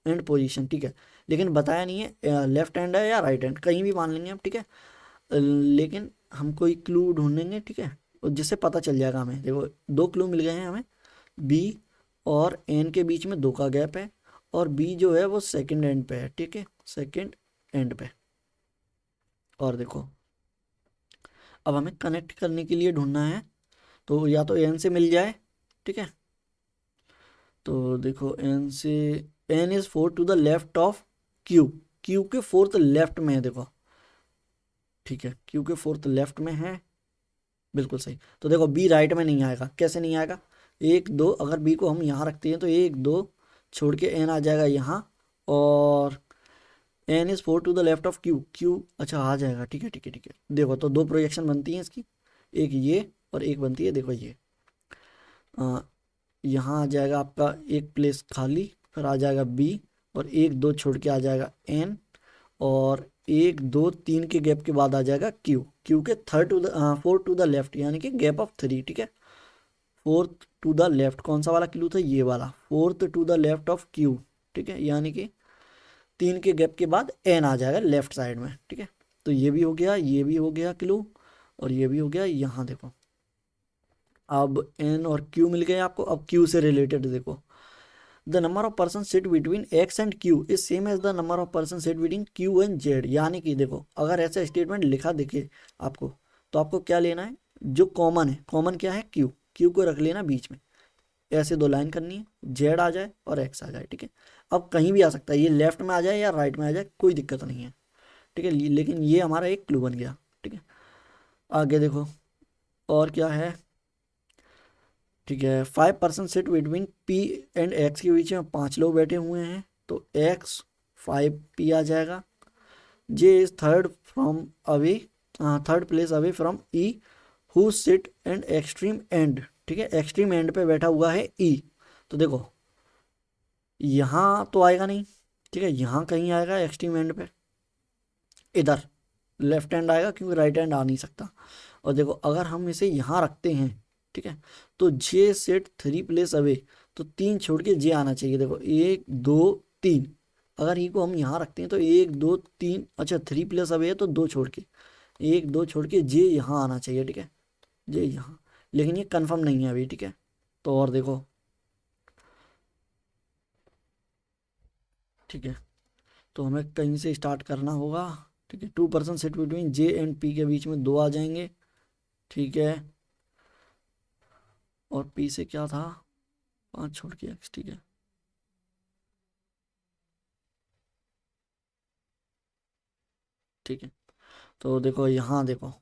end position. ठीक है, लेकिन बताया नहीं है लेफ्ट हैंड है या राइट हैंड, कहीं भी मान लेंगे हम। ठीक है, लेकिन हम कोई क्लू ढूंढेंगे। ठीक है, और जिससे पता चल जाएगा हमें। देखो 2 क्लू मिल गए हैं हमें, बी और एन के बीच में 2 का गैप है, और बी जो है वो सेकंड एंड पे है। ठीक है, सेकंड एंड पे। और देखो अब हमें कनेक्ट करने के लिए ढूंढना है, तो या तो एन से मिल जाए। ठीक है, तो देखो एन से, N is 4 to the left of Q, Q के फोर्थ लेफ्ट में है। देखो ठीक है, क्यू के फोर्थ लेफ्ट में है, बिल्कुल सही। तो देखो बी राइट में नहीं आएगा, कैसे नहीं आएगा, 1 2, अगर बी को हम यहाँ रखते हैं तो 1 2 छोड़ के एन आ जाएगा यहाँ, और N is 4 to the left of Q, Q अच्छा आ जाएगा, ठीक है ठीक है ठीक है। देखो तो दो प्रोजेक्शन बनती हैं इसकी, एक ये और एक बनती है देखो ये, यहाँ आ जाएगा आपका एक प्लेस खाली, फिर आ जाएगा बी, और एक दो छोड़ के आ जाएगा एन, और एक दो तीन के गैप के बाद आ जाएगा क्यू, क्यू के third to the 4 to the left, यानी कि गैप ऑफ 3, ठीक है। फोर्थ टू द लेफ्ट कौन सा वाला क्लू था, ये वाला, fourth to the left of Q, ठीक है, यानी कि 3 के गैप के बाद एन आ जाएगा लेफ्ट साइड में, ठीक है। तो ये भी हो गया, ये भी हो गया क्लू, और ये भी हो गया। यहाँ देखो अब एन और क्यू मिल गए आपको। अब क्यू से रिलेटेड देखो, the number of person sit between X and Q is same as the number of person sit between Q and Z, यानी कि देखो अगर ऐसा स्टेटमेंट लिखा दिखे आपको, तो आपको क्या लेना है, जो कॉमन है, कॉमन क्या है, क्यू, क्यू को रख लेना बीच में, ऐसे दो लाइन करनी है, जेड आ जाए और एक्स आ जाए, ठीक है। अब कहीं भी आ सकता है, ये लेफ्ट में आ जाए या राइट में आ जाए, कोई दिक्कत नहीं है, ठीक है, लेकिन ये हमारा एक क्लू बन गया, ठीक है। आगे देखो और क्या है, ठीक है, 5 person sit between P and x के बीच में 5 लोग बैठे हुए हैं, तो एक्स 5 पी आ जाएगा। J is third from away, third place away from E, who sit and extreme end, ठीक है, एक्सट्रीम एंड पे बैठा हुआ है ई। तो देखो यहाँ तो आएगा नहीं, ठीक है, यहाँ कहीं आएगा एक्सट्रीम एंड पे, इधर लेफ्ट हैंड आएगा क्योंकि राइट हैंड आ नहीं सकता। और देखो अगर हम इसे यहाँ रखते हैं, ठीक है, तो जे सेट 3 प्लेस अवे, तो 3 छोड़ के जे आना चाहिए, देखो 1 2 3, अगर ई को हम यहाँ रखते हैं तो 1 2 3, अच्छा 3 प्लेस अवे है तो 2 छोड़ के, 1 2 छोड़ के जे यहाँ आना चाहिए, ठीक है, जे यहाँ, लेकिन ये कंफर्म नहीं है अभी, ठीक है। तो और देखो, ठीक है, तो हमें कहीं से स्टार्ट करना होगा, ठीक है। 2 person sat between J and P के बीच में 2 आ जाएंगे, ठीक है, और पी से क्या था, 5 छोड़ के एक्स, ठीक है, ठीक है। तो देखो यहाँ देखो,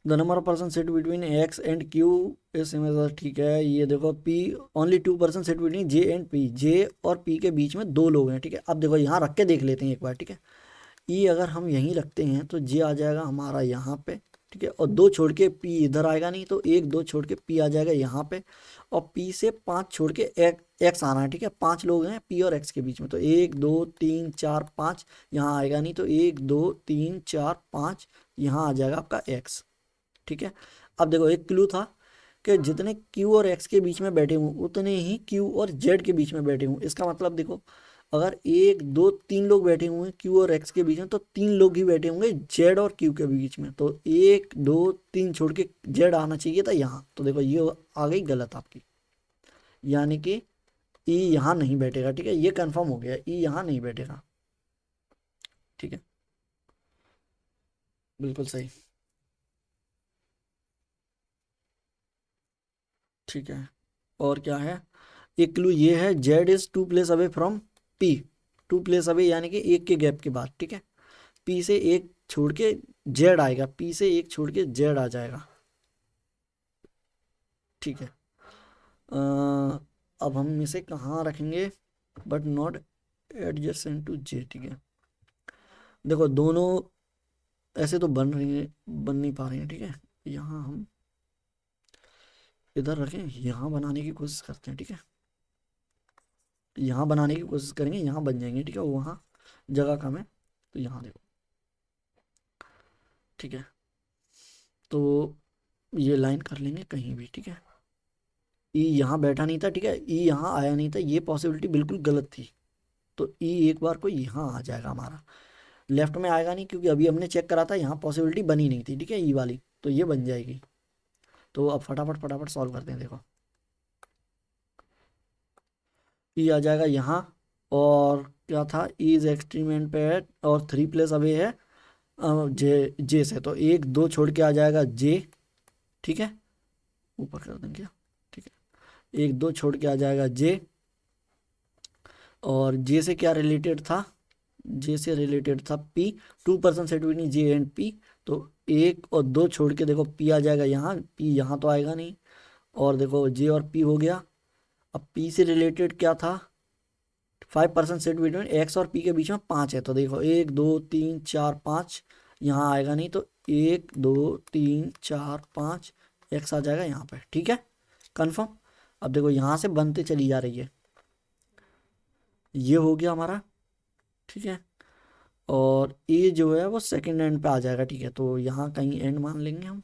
the number of person sat between X and Q is similar, ठीक है। ये देखो P, only 2 person sat between J and P, J और पी के बीच में 2 लोग हैं, ठीक है। अब देखो यहाँ रख के देख लेते हैं एक बार, ठीक है। ई अगर हम यहीं रखते हैं तो जे आ जाएगा हमारा यहाँ पे, ठीक है, और 2 छोड़ के पी इधर आएगा नहीं, तो 1 2 छोड़ के पी आ जाएगा यहाँ पे, और पी से 5 छोड़ के एक्स आना है, ठीक है। 5 लोग हैं पी और एक्स के बीच में, तो 1 2 3 4 5, यहाँ आएगा नहीं, तो 1 2 3 4 5, यहाँ आ जाएगा आपका एक्स, ठीक है। अब देखो एक क्लू था कि जितने क्यू और एक्स के बीच में बैठे हूँ उतने ही क्यू और जेड के बीच में बैठे हूँ, इसका मतलब देखो अगर 1 2 3 लोग बैठे हुए हैं क्यू और एक्स के बीच में, तो 3 लोग ही बैठे होंगे जेड और क्यू के बीच में, तो 1 2 3 छोड़ के जेड आना चाहिए था यहाँ, तो देखो ये आ गई गलत आपकी, यानी कि ई यहाँ नहीं बैठेगा, ठीक है, ये कंफर्म हो गया, ई यहाँ नहीं बैठेगा, ठीक है, बिल्कुल सही, ठीक है। और क्या है, एक क्लू ये है, Z is 2 place away from P, 2 place away यानी कि एक के गैप के बाद, ठीक है, पी से एक छोड़ के जेड आएगा, पी से एक छोड़ के जेड आ जाएगा, ठीक है। अब हम इसे कहाँ रखेंगे, बट नॉट एडजेसेंट टू जे, ठीक है। देखो दोनों ऐसे तो बन रही है, बन नहीं पा रहे हैं, ठीक है, यहाँ हम इधर रखें, यहाँ बनाने की कोशिश करते हैं, ठीक है, यहाँ बनाने की कोशिश करेंगे, यहाँ बन जाएंगे, ठीक है, वहाँ जगह कम है, तो यहाँ देखो, ठीक है, तो ये लाइन कर लेंगे कहीं भी, ठीक है। ई यहाँ बैठा नहीं था, ठीक है, ई यहाँ आया नहीं था, ये पॉसिबिलिटी बिल्कुल गलत थी, तो ई एक बार को यहाँ आ जाएगा हमारा, लेफ्ट में आएगा नहीं क्योंकि अभी हमने चेक करा था यहाँ पॉसिबिलिटी बनी नहीं थी, ठीक है, ई वाली, तो ये बन जाएगी। तो अब फटाफट फटाफट सॉल्व करते हैं, देखो ई आ जाएगा यहाँ, और क्या था, ई इज एक्सट्रीम पे है और 3 प्लेस अवे है जे, जे से, तो 1 2 छोड़ के आ जाएगा जे, ठीक है, ऊपर कर देंगे, ठीक है, 1 2 छोड़ के आ जाएगा जे, और जे से क्या रिलेटेड था, जे से रिलेटेड था P, 2 person sat between J and P, तो 1 और 2 छोड़ के देखो पी आ जाएगा यहाँ, पी यहाँ तो आएगा नहीं, और देखो जे और पी हो गया। अब पी से रिलेटेड क्या था, 5% सेट बिटवीन एक्स और पी के बीच में 5 है, तो देखो 1 2 3 4 5 यहाँ आएगा नहीं, तो 1 2 3 4 5 एक्स आ जाएगा यहाँ पे, ठीक है, कन्फर्म। अब देखो यहाँ से बनते चली जा रही है, ये हो गया हमारा, ठीक है। और ये जो है वो सेकंड एंड पे आ जाएगा, ठीक है, तो यहाँ कहीं एंड मान लेंगे हम,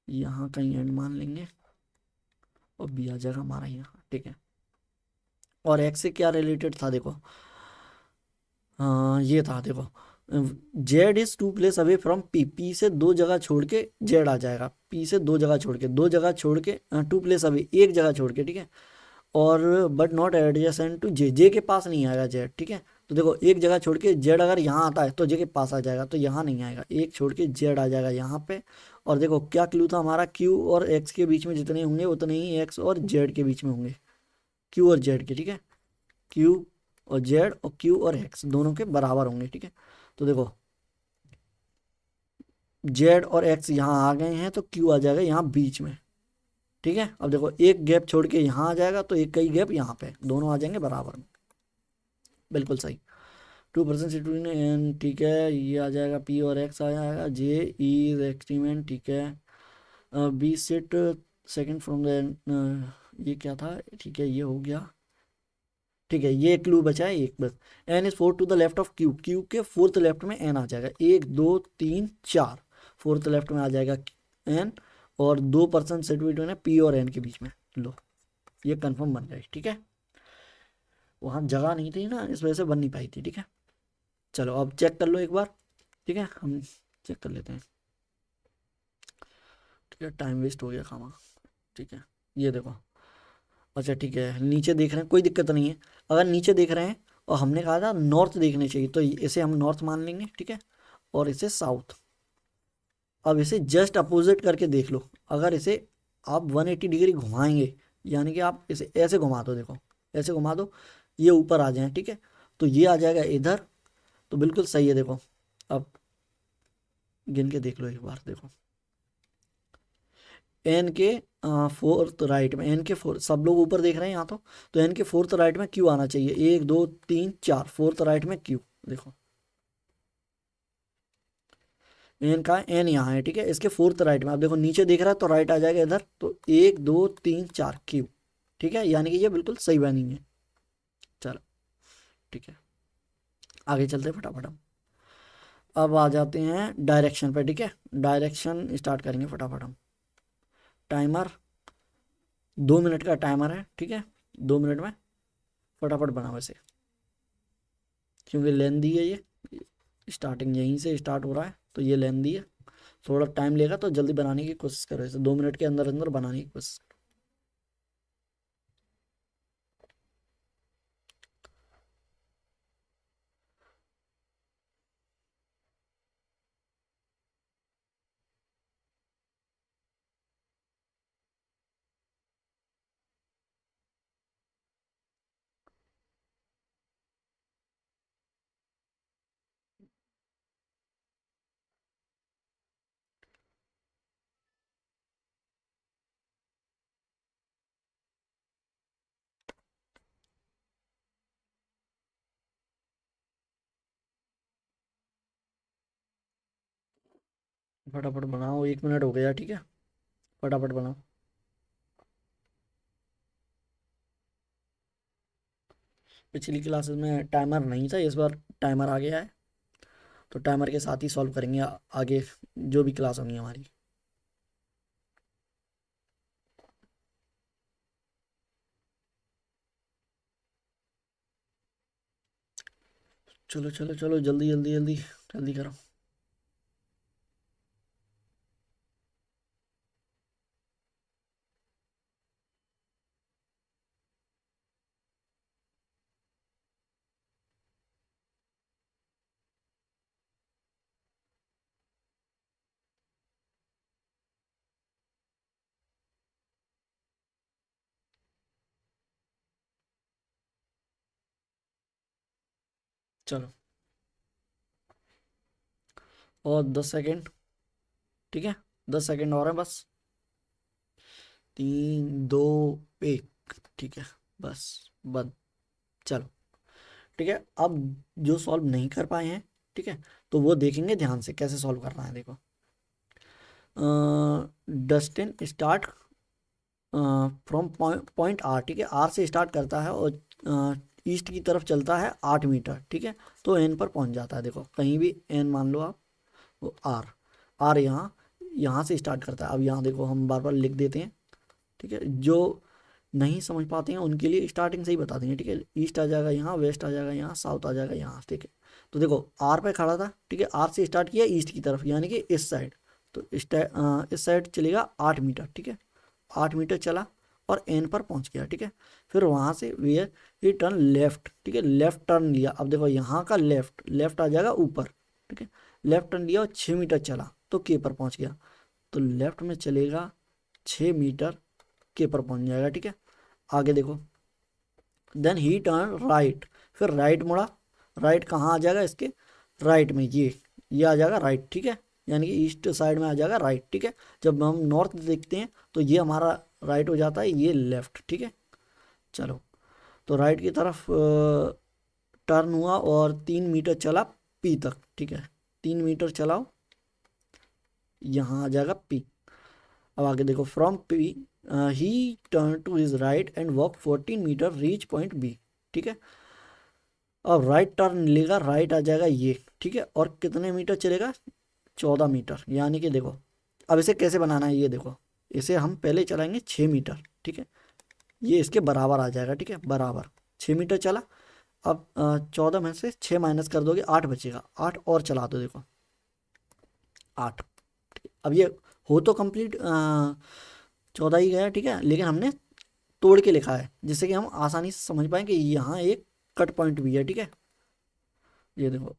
यहाँ कहीं एंड मान लेंगे, और बी आ जाएगा हमारा यहाँ, ठीक है। और एक्स से क्या रिलेटेड था देखो, हाँ ये था देखो, Z is 2 place away from P, P से 2 जगह छोड़ के जेड आ जाएगा, पी से 2 जगह छोड़ के, 2 जगह छोड़ के 2 प्लेस अवे, 1 जगह छोड़ के, ठीक है। और बट नॉट एडजेसेंट टू जे, जे के पास नहीं आएगा जेड, ठीक है। तो देखो 1 जगह छोड़ के जेड अगर यहाँ आता है तो जे के पास आ जाएगा, तो यहाँ नहीं आएगा, एक छोड़ के जेड आ जाएगा यहाँ पे। और देखो क्या क्लू था हमारा, क्यू और एक्स के बीच में जितने होंगे उतने ही एक्स और जेड के बीच में होंगे, क्यू और जेड के, ठीक है। क्यू और जेड और क्यू और एक्स दोनों के बराबर होंगे, ठीक है। तो देखो जेड और एक्स यहाँ आ गए हैं, तो क्यू आ जाएगा यहाँ बीच में, ठीक है। अब देखो एक गैप छोड़ के यहाँ आ जाएगा, तो एक का ही गैप यहाँ पे, दोनों आ जाएंगे बराबर में, बिल्कुल सही। 2% सिटून एन, ठीक है, ये आ जाएगा पी और एक्स आ जाएगा, जे इज एक्सट्रीमेंट, ठीक है। B set second from the, ये क्या था, ठीक है, ये हो गया, ठीक है। ये क्लू बचा है एक बस, N is 4 to the left of Q, Q के फोर्थ लेफ्ट में एन आ जाएगा, 1 2 3 4 फोर्थ लेफ्ट में आ जाएगा एन, और 2% सेट बिटवीन है पी और एन के बीच में, लो ये कंफर्म बन गई, ठीक है। वहाँ जगह नहीं थी ना, इस वजह से बन नहीं पाई थी, ठीक है। चलो अब चेक कर लो एक बार, ठीक है, हम चेक कर लेते हैं, ठीक है, टाइम वेस्ट हो गया खामा, ठीक है। ये देखो, अच्छा ठीक है, नीचे देख रहे हैं कोई दिक्कत नहीं है, अगर नीचे देख रहे हैं और हमने कहा था नॉर्थ देखने चाहिए, तो इसे हम नॉर्थ मान लेंगे, ठीक है, और इसे साउथ। अब इसे जस्ट अपोजिट करके देख लो, अगर इसे आप 180 डिग्री घुमाएंगे, यानी कि आप इसे ऐसे घुमा दो, देखो ऐसे घुमा दो, ये ऊपर आ जाए, ठीक है, तो ये आ जाएगा इधर, तो बिल्कुल सही है। देखो अब गिन के देख लो एक बार, देखो एन के फोर्थ राइट में, एन के फोर्थ, सब लोग ऊपर देख रहे हैं यहाँ, तो एन के फोर्थ राइट में क्यू आना चाहिए, 1 2 3 4 फोर्थ राइट में क्यू, देखो एन का एन यहाँ है, ठीक है, इसके फोर्थ राइट में, आप देखो नीचे देख रहा है तो राइट आ जाएगा इधर, तो 1 2 3 4 क्यू, ठीक है, यानी कि ये बिल्कुल सही बनी है। चलो ठीक है, आगे चलते हैं फटाफट हम, अब आ जाते हैं डायरेक्शन पे, ठीक है, डायरेक्शन स्टार्ट करेंगे फटाफट हम। टाइमर 2 मिनट का टाइमर है, ठीक है, 2 मिनट में फटाफट बनाओ इसे, क्योंकि लेंदी है ये, स्टार्टिंग यहीं से स्टार्ट हो रहा है, तो ये लेंदी है, थोड़ा टाइम लेगा, तो जल्दी बनाने की कोशिश करो इसे, 2 मिनट के अंदर अंदर बनाने की कोशिश करो। फटाफट बनाओ, 1 मिनट हो गया, ठीक है, फटाफट बनाओ। पिछली क्लासेस में टाइमर नहीं था, इस बार टाइमर आ गया है, तो टाइमर के साथ ही सॉल्व करेंगे आगे जो भी क्लास होंगी हमारी। चलो चलो चलो, जल्दी जल्दी जल्दी जल्दी करो। चलो, और 10 सेकेंड, ठीक है, 10 सेकेंड और है बस, 3 2 1, ठीक है, बस बंद। चलो ठीक है, अब जो सॉल्व नहीं कर पाए हैं, ठीक है, तो वो देखेंगे ध्यान से कैसे सॉल्व करना है। देखो Dustin start from point R, ठीक है, आर से स्टार्ट करता है और ईस्ट की तरफ चलता है 8 मीटर, ठीक है, तो एन पर पहुंच जाता है। देखो कहीं भी एन मान लो आप, वो आर, आर यहाँ यहाँ से स्टार्ट करता है। अब यहाँ देखो हम बार बार लिख देते हैं, ठीक है, जो नहीं समझ पाते हैं उनके लिए स्टार्टिंग से ही बता देंगे, ठीक है, ईस्ट आ जाएगा यहाँ, वेस्ट आ जाएगा यहाँ, साउथ आ जाएगा यहाँ, ठीक है। तो देखो आर पे खड़ा था, ठीक है, आर से स्टार्ट किया ईस्ट की तरफ यानी कि इस साइड, तो इस साइड चलेगा 8 मीटर, ठीक है, 8 मीटर चला और एन पर पहुंच गया, ठीक है। फिर वहां से वेयर ही टर्न लेफ्ट, ठीक है, लेफ्ट टर्न लिया। अब देखो यहाँ का लेफ्ट, लेफ्ट आ जाएगा ऊपर, ठीक है, लेफ्ट टर्न लिया और 6 मीटर चला तो के पर पहुंच गया। तो लेफ्ट में चलेगा 6 मीटर, के पर पहुंच जाएगा, ठीक है। आगे देखो, देन ही टर्न राइट, फिर राइट मुड़ा, राइट कहाँ आ जाएगा इसके, राइट में ये आ जाएगा राइट, ठीक है, यानी कि ईस्ट साइड में आ जाएगा राइट, ठीक है। जब हम नॉर्थ देखते हैं तो ये हमारा राइट हो जाता है, ये लेफ्ट, ठीक है। चलो तो राइट की तरफ टर्न हुआ और 3 मीटर चला पी तक, ठीक है, 3 मीटर चलाओ, यहाँ आ जाएगा पी। अब आगे देखो, from P he turn to his right and walk 14 meter, reach point B, ठीक है। अब राइट टर्न लेगा, राइट आ जाएगा ये, ठीक है, और कितने मीटर चलेगा, 14 मीटर, यानी कि देखो अब इसे कैसे बनाना है, ये देखो, इसे हम पहले चलाएंगे 6 मीटर, ठीक है, ये इसके बराबर आ जाएगा, ठीक है, बराबर 6 मीटर चला। अब 14 में से 6 माइनस कर दोगे 8 बचेगा, 8 और चला दो, देखो 8, ठीक है। अब ये हो तो कंप्लीट 14 ही गया, ठीक है, लेकिन हमने तोड़ के लिखा है जिससे कि हम आसानी से समझ पाए कि यहाँ एक कट पॉइंट भी है, ठीक है। ये देखो,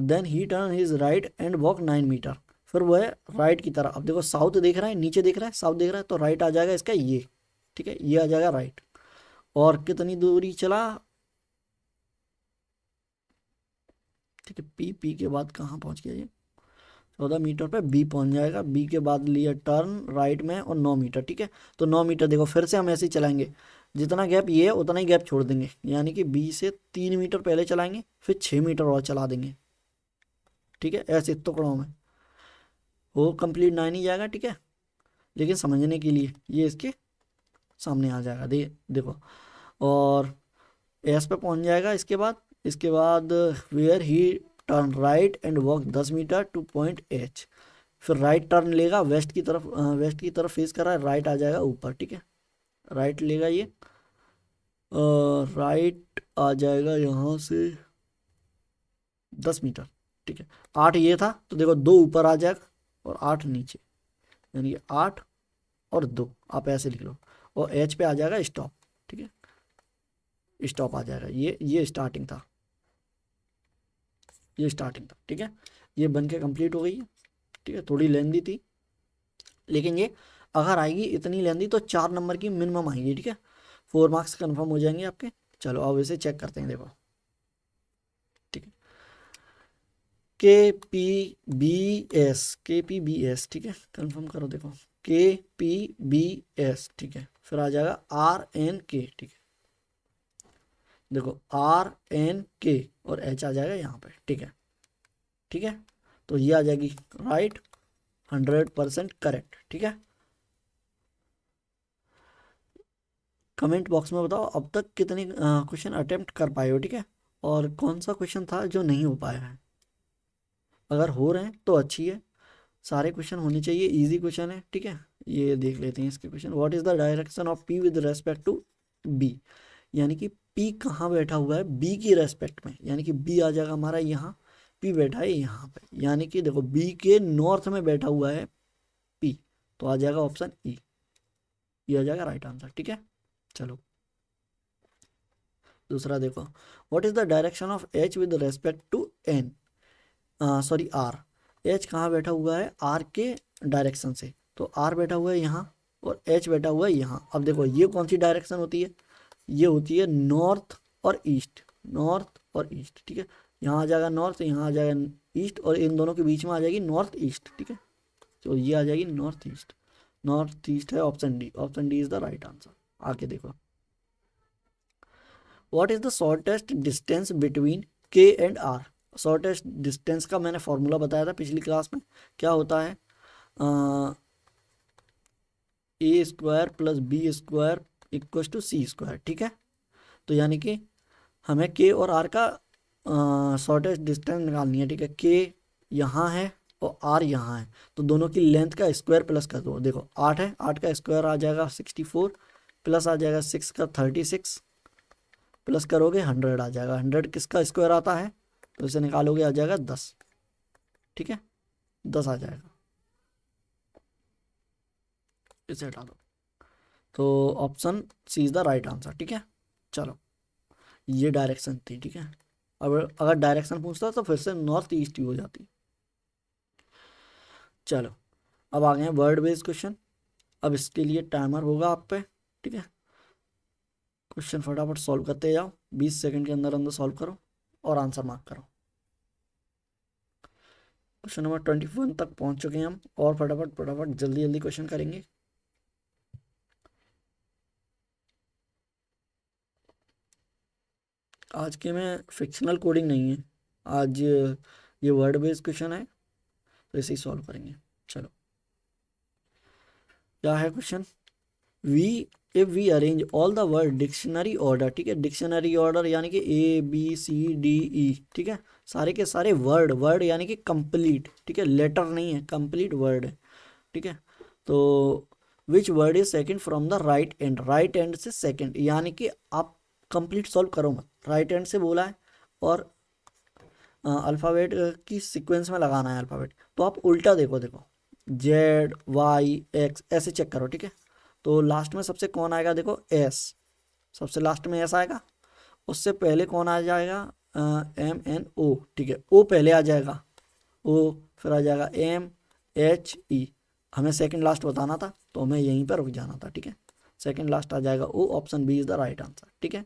then he turn his right and walk 9 meter, फिर वो है राइट की तरफ। अब देखो साउथ देख रहा है, नीचे देख रहा है, साउथ देख रहा है, तो राइट आ जाएगा इसका ये, ठीक है, ये आ जाएगा राइट। और कितनी दूरी चला, ठीक है, पी के बाद कहाँ पहुंच गया ये, 14 मीटर पे बी पहुंच जाएगा, बी के बाद लिया टर्न राइट में और 9 मीटर, ठीक है। तो 9 मीटर देखो फिर से हम ऐसे ही चलाएंगे, जितना गैप ये है उतना ही गैप छोड़ देंगे, यानी कि बी से 3 मीटर पहले चलाएंगे, फिर 6 मीटर और चला देंगे, ठीक है, ऐसे टुकड़ों में वो कंप्लीट 9 ही जाएगा, ठीक है। लेकिन समझने के लिए ये इसके सामने आ जाएगा, देखो, और एस पे पहुंच जाएगा। इसके बाद where he turn right and walk 10 meter to point H, फिर राइट टर्न लेगा, वेस्ट की तरफ फेस कर रहा है, राइट आ जाएगा ऊपर, ठीक है, राइट लेगा ये, राइट आ जाएगा यहाँ से 10 मीटर, ठीक है। 8 ये था तो देखो 2 ऊपर आ जाएगा और 8 नीचे, यानी कि 8 और 2 आप ऐसे लिख लो, और एच पे आ जाएगा स्टॉप, ठीक है, स्टॉप आ जाएगा, ये स्टार्टिंग था, ये स्टार्टिंग था, ठीक है। ये बन के कंप्लीट हो गई है, ठीक है, थोड़ी लेंदी थी, लेकिन ये अगर आएगी इतनी लेंदी तो 4 नंबर की मिनिमम आएगी, ठीक है, 4 मार्क्स कंफर्म हो जाएंगे आपके। चलो अब इसे चेक करते हैं, देखो, ठीक है, के पी बी एस, ठीक है, कंफर्म करो, देखो KPBS, ठीक है, फिर आ जाएगा RNK, ठीक है, देखो RNK और H आ जाएगा यहाँ पे, ठीक है, ठीक है, तो ये आ जाएगी राइट, 100% करेक्ट, ठीक है। कमेंट बॉक्स में बताओ अब तक कितने क्वेश्चन अटेम्प्ट कर पाए हो, ठीक है, और कौन सा क्वेश्चन था जो नहीं हो पाया है। अगर हो रहे हैं तो अच्छी है, सारे क्वेश्चन होने चाहिए, इजी क्वेश्चन है, ठीक है। ये देख लेते हैं इसके question, what is the direction of P with respect to B, यानी कि पी कहाँ बैठा हुआ है बी की रेस्पेक्ट में, यानी कि बी आ जाएगा हमारा यहाँ, पी बैठा है यहाँ पे, यानी कि देखो बी के नॉर्थ में बैठा हुआ है पी, तो आ जाएगा ऑप्शन ई, ये आ जाएगा राइट आंसर, ठीक है। चलो दूसरा देखो, what is the direction of H with respect to N, sorry R, H कहाँ बैठा हुआ है आर के डायरेक्शन से, तो आर बैठा हुआ है यहाँ और एच बैठा हुआ है यहाँ। अब देखो ये कौन सी डायरेक्शन होती है, ये होती है नॉर्थ और ईस्ट, नॉर्थ और ईस्ट, ठीक है, यहाँ आ जाएगा नॉर्थ, यहाँ आ जाएगा ईस्ट, और इन दोनों के बीच में आ जाएगी नॉर्थ ईस्ट, ठीक है, तो ये आ जाएगी नॉर्थ ईस्ट, नॉर्थ ईस्ट है option D, option D is the right answer. आगे देखो, what is the shortest distance between के एंड आर। शॉर्टेस्ट डिस्टेंस का मैंने फॉर्मूला बताया था पिछली क्लास में, क्या होता है, A square plus B square equal to C square, ठीक है। तो यानी कि हमें के और आर का शॉर्टेस्ट डिस्टेंस निकालनी है, ठीक है। के यहाँ है और आर यहाँ है, तो दोनों की लेंथ का स्क्वायर प्लस कर दो। देखो 8 है, 8 का स्क्वायर आ जाएगा 64, प्लस आ जाएगा 6 का 36, प्लस करोगे 100 आ जाएगा। 100 किसका स्क्वायर आता है, तो इसे निकालोगे आ जाएगा 10, ठीक है, 10 आ जाएगा। इसे हटा दो, तो option C is the right answer, ठीक है। चलो, ये डायरेक्शन थी, ठीक है। अब अगर डायरेक्शन पूछता तो फिर से नॉर्थ ईस्ट ही हो जाती। चलो, अब आ गए हैं वर्ड बेस्ड क्वेश्चन। अब इसके लिए टाइमर होगा आप पे, ठीक है। क्वेश्चन फटाफट सॉल्व करते जाओ, 20 सेकंड के अंदर अंदर सॉल्व करो और आंसर मार्क करो। क्वेश्चन नंबर 21 तक पहुंच चुके हैं हम, और फटाफट फटाफट जल्दी जल्दी क्वेश्चन करेंगे। आज के में फिक्शनल कोडिंग नहीं है, आज ये वर्ड बेस्ड क्वेश्चन है, तो इसे ही सॉल्व करेंगे। चलो, क्या है question, we if we arrange all the word dictionary order, ठीक है। डिक्शनरी ऑर्डर यानी कि A B C D E, ठीक है। सारे के सारे वर्ड, वर्ड यानी कि कंप्लीट, ठीक है, लेटर नहीं है, कंप्लीट वर्ड है, ठीक है। तो which word is second from the right and, right and से सेकंड, यानी कि आप कंप्लीट सॉल्व करो मत, राइट एंड से बोला है और अल्फ़ाबेट की सीक्वेंस में लगाना है अल्फ़ाबेट, तो आप उल्टा देखो, देखो जेड वाई एक्स ऐसे चेक करो, ठीक है। तो लास्ट में सबसे कौन आएगा, देखो एस, सबसे लास्ट में एस आएगा, उससे पहले कौन आ जाएगा, एम एन ओ, ठीक है, ओ पहले आ जाएगा, ओ फिर आ जाएगा एम एच ई। हमें सेकंड लास्ट बताना था तो हमें यहीं पर रुक जाना था, ठीक है। सेकंड लास्ट आ जाएगा O, option B is the right answer, ठीक है।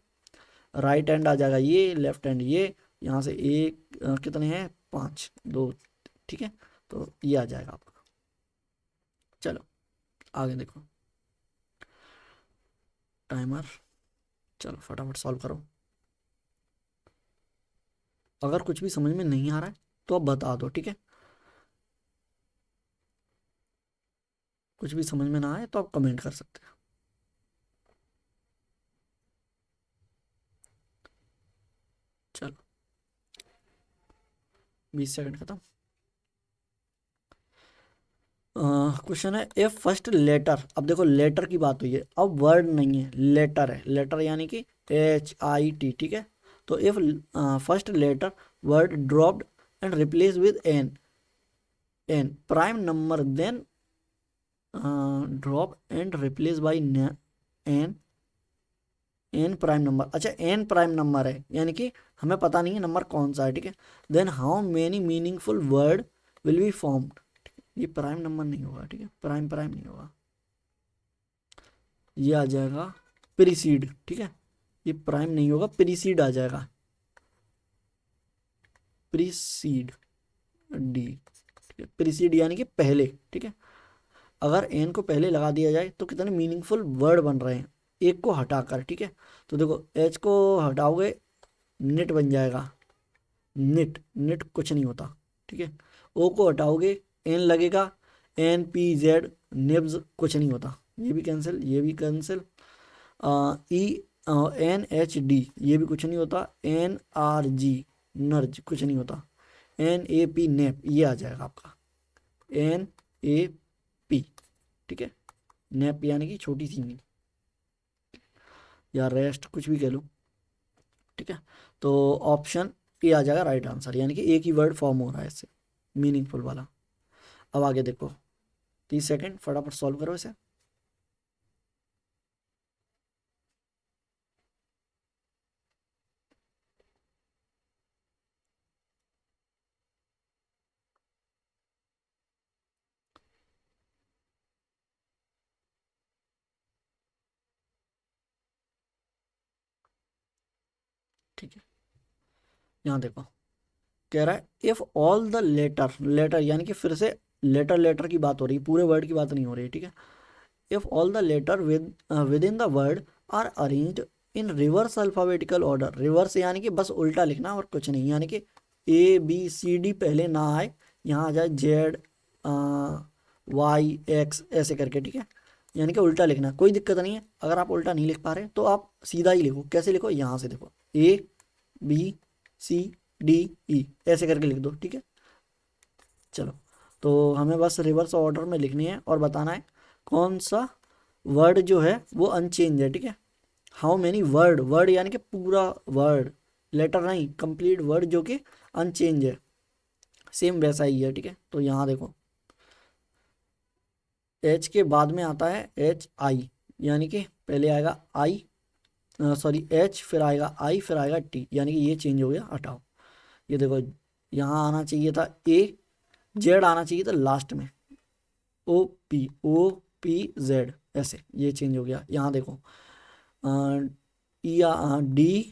राइट हैंड आ जाएगा ये, लेफ्ट हैंड ये, यहाँ से एक कितने हैं, 5 2, ठीक है। तो ये आ जाएगा आपका। चलो आगे देखो, टाइमर, चलो फटाफट सॉल्व करो। अगर कुछ भी समझ में नहीं आ रहा है तो आप बता दो, ठीक है। कुछ भी समझ में ना आए तो आप कमेंट कर सकते हैं। चलो, 20 सेकंड खत्म। क्वेश्चन है इफ फर्स्ट लेटर, अब देखो लेटर की बात हुई है, अब वर्ड नहीं है, लेटर है, लेटर यानी कि एच आई टी, ठीक है। तो if first letter word dropped and replace with N, N prime number, then drop and replace by N, N prime number, अच्छा एन प्राइम नंबर है, यानी कि हमें पता नहीं है नंबर कौन सा है, ठीक है। Then how many meaningful word will be formed, ये प्राइम नंबर नहीं होगा, ठीक है, प्राइम प्राइम नहीं होगा, ये आ जाएगा प्रीसीड, ठीक है। ये प्राइम नहीं होगा, प्रीसीड आ जाएगा, प्रीसीड डी, ठीक है, प्रीसीड यानी कि पहले, ठीक है। अगर एन को पहले लगा दिया जाए तो कितने मीनिंगफुल वर्ड बन रहे हैं, एक को हटाकर, ठीक है। तो देखो एच को हटाओगे निट बन जाएगा, निट, निट कुछ नहीं होता, ठीक है। ओ को हटाओगे एन लगेगा, एन पी जेड, निब्स कुछ नहीं होता, ये भी कैंसिल, ये भी cancel. E N H D, ये भी कुछ नहीं होता, एन आर जी नर्ज कुछ नहीं होता, एन ए पी नेप, ये आ जाएगा आपका एन ए पी, ठीक है। नेप यानी कि छोटी सी मीन या रेस्ट, कुछ भी कह लो, ठीक है। तो ऑप्शन ए आ जाएगा राइट आंसर, यानी कि एक ही वर्ड फॉर्म हो रहा है इससे, मीनिंगफुल वाला। अब आगे देखो, 30 सेकंड फटाफट सॉल्व करो इसे। ठीक है, यहाँ देखो, कह रहा है if all the letter, letter यानी कि फिर से लेटर, लेटर की बात हो रही है, पूरे वर्ड की बात नहीं हो रही है, ठीक है। If all the letter within the word are arranged in reverse alphabetical order, reverse यानी कि बस उल्टा लिखना और कुछ नहीं, यानी कि ABCD पहले ना आए, यहाँ आ जाए ZYX ऐसे करके, ठीक है, यानी कि उल्टा लिखना, कोई दिक्कत नहीं है। अगर आप उल्टा नहीं लिख पा रहे तो आप सीधा ही लिखो। कैसे लिखो, यहाँ से देखो ABCDE ऐसे करके लिख दो, ठीक है। चलो, तो हमें बस रिवर्स ऑर्डर में लिखनी है और बताना है कौन सा वर्ड जो है वो अनचेंज है, ठीक है। हाउ मैनी वर्ड, वर्ड यानी कि पूरा वर्ड, लेटर नहीं, कंप्लीट वर्ड जो कि अनचेंज है, सेम वैसा ही है, ठीक है। तो यहाँ देखो H के बाद में आता है HI, यानी कि पहले आएगा आई, सॉरी H, फिर आएगा I, फिर आएगा T, यानी कि ये चेंज हो गया, हटाओ। ये देखो यहाँ आना चाहिए था Z आना चाहिए था लास्ट में, OPZ ऐसे, ये चेंज हो गया। यहाँ देखो D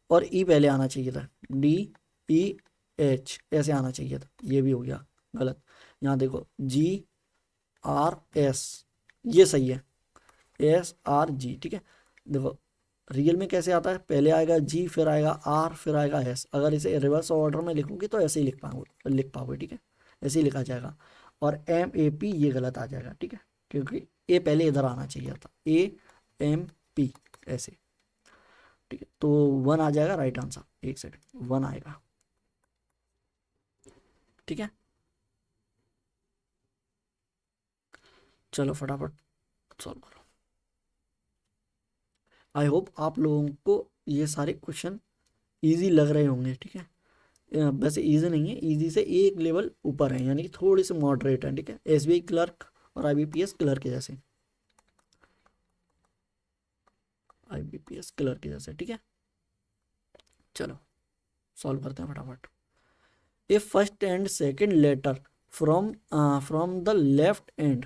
और E पहले आना चाहिए था, DEH ऐसे आना चाहिए था, ये भी हो गया गलत। यहाँ देखो GRS, ये सही है, SRG, ठीक है। देखो रियल में कैसे आता है, पहले आएगा G, फिर आएगा R, फिर आएगा S। अगर इसे रिवर्स ऑर्डर में लिखोगे तो ऐसे ही लिख पाओगे, ठीक है, ऐसे ही लिखा जाएगा। और MAP ये गलत आ जाएगा, ठीक है, क्योंकि ए पहले इधर आना चाहिए था, AMP ऐसे, ठीक है। तो 1 आ जाएगा राइट आंसर, एक सेकंड, 1 आएगा, ठीक है। चलो फटाफट सॉल्व करो। आई होप आप लोगों को ये सारे क्वेश्चन इजी लग रहे होंगे, ठीक है। वैसे इजी नहीं है, इजी से एक लेवल ऊपर है, यानी कि थोड़ी सी मॉडरेट है, ठीक है, SBI क्लर्क और IBPS क्लर्क के जैसे, IBPS क्लर्क के जैसे, ठीक है। चलो सॉल्व करते हैं फटाफट। A first and second letter from the left end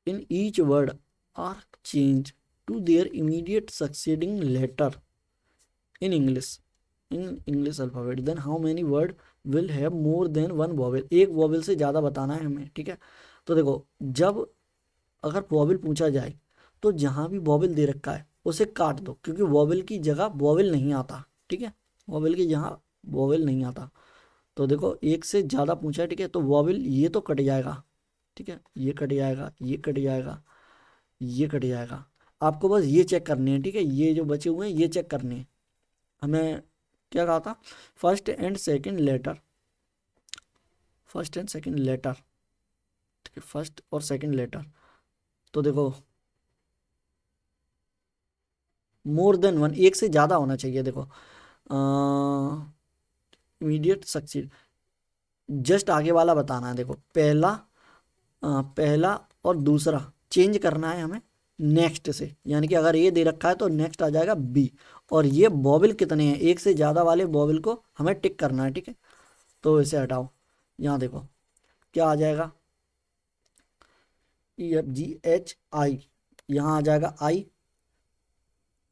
in each word are changed to their immediate succeeding letter in English alphabet, then how many word will have more than one vowel? एक vowel से ज़्यादा बताना है हमें, ठीक है। तो देखो, जब अगर वॉवेल पूछा जाए तो जहाँ भी वॉवेल दे रखा है उसे काट दो, क्योंकि वॉवेल की जगह वॉवेल नहीं आता, ठीक है, वॉवेल की जगह वॉवेल नहीं आता। तो देखो एक से ज़्यादा पूछा है, ठीक है, तो वॉवेल ये तो कट जाएगा, ठीक है, ये कट जाएगा, ये कट जाएगा, ये कट जाएगा। आपको बस ये चेक करने हैं, ठीक है, ये जो बचे हुए हैं ये चेक करने हैं। हमें क्या कहा था, first and second letter, first and second letter, ठीक है, फर्स्ट और सेकंड लेटर। तो देखो मोर देन वन, एक से ज़्यादा होना चाहिए। देखो इमीडिएट सक्सीड, जस्ट आगे वाला बताना है। देखो पहला और दूसरा चेंज करना है हमें नेक्स्ट से, यानी कि अगर ये दे रखा है तो नेक्स्ट आ जाएगा बी। और ये बॉबिल कितने हैं, एक से ज़्यादा वाले बॉबिल को हमें टिक करना है, ठीक है। तो इसे हटाओ, यहाँ देखो क्या आ जाएगा, EFGHI, यहाँ आ जाएगा आई,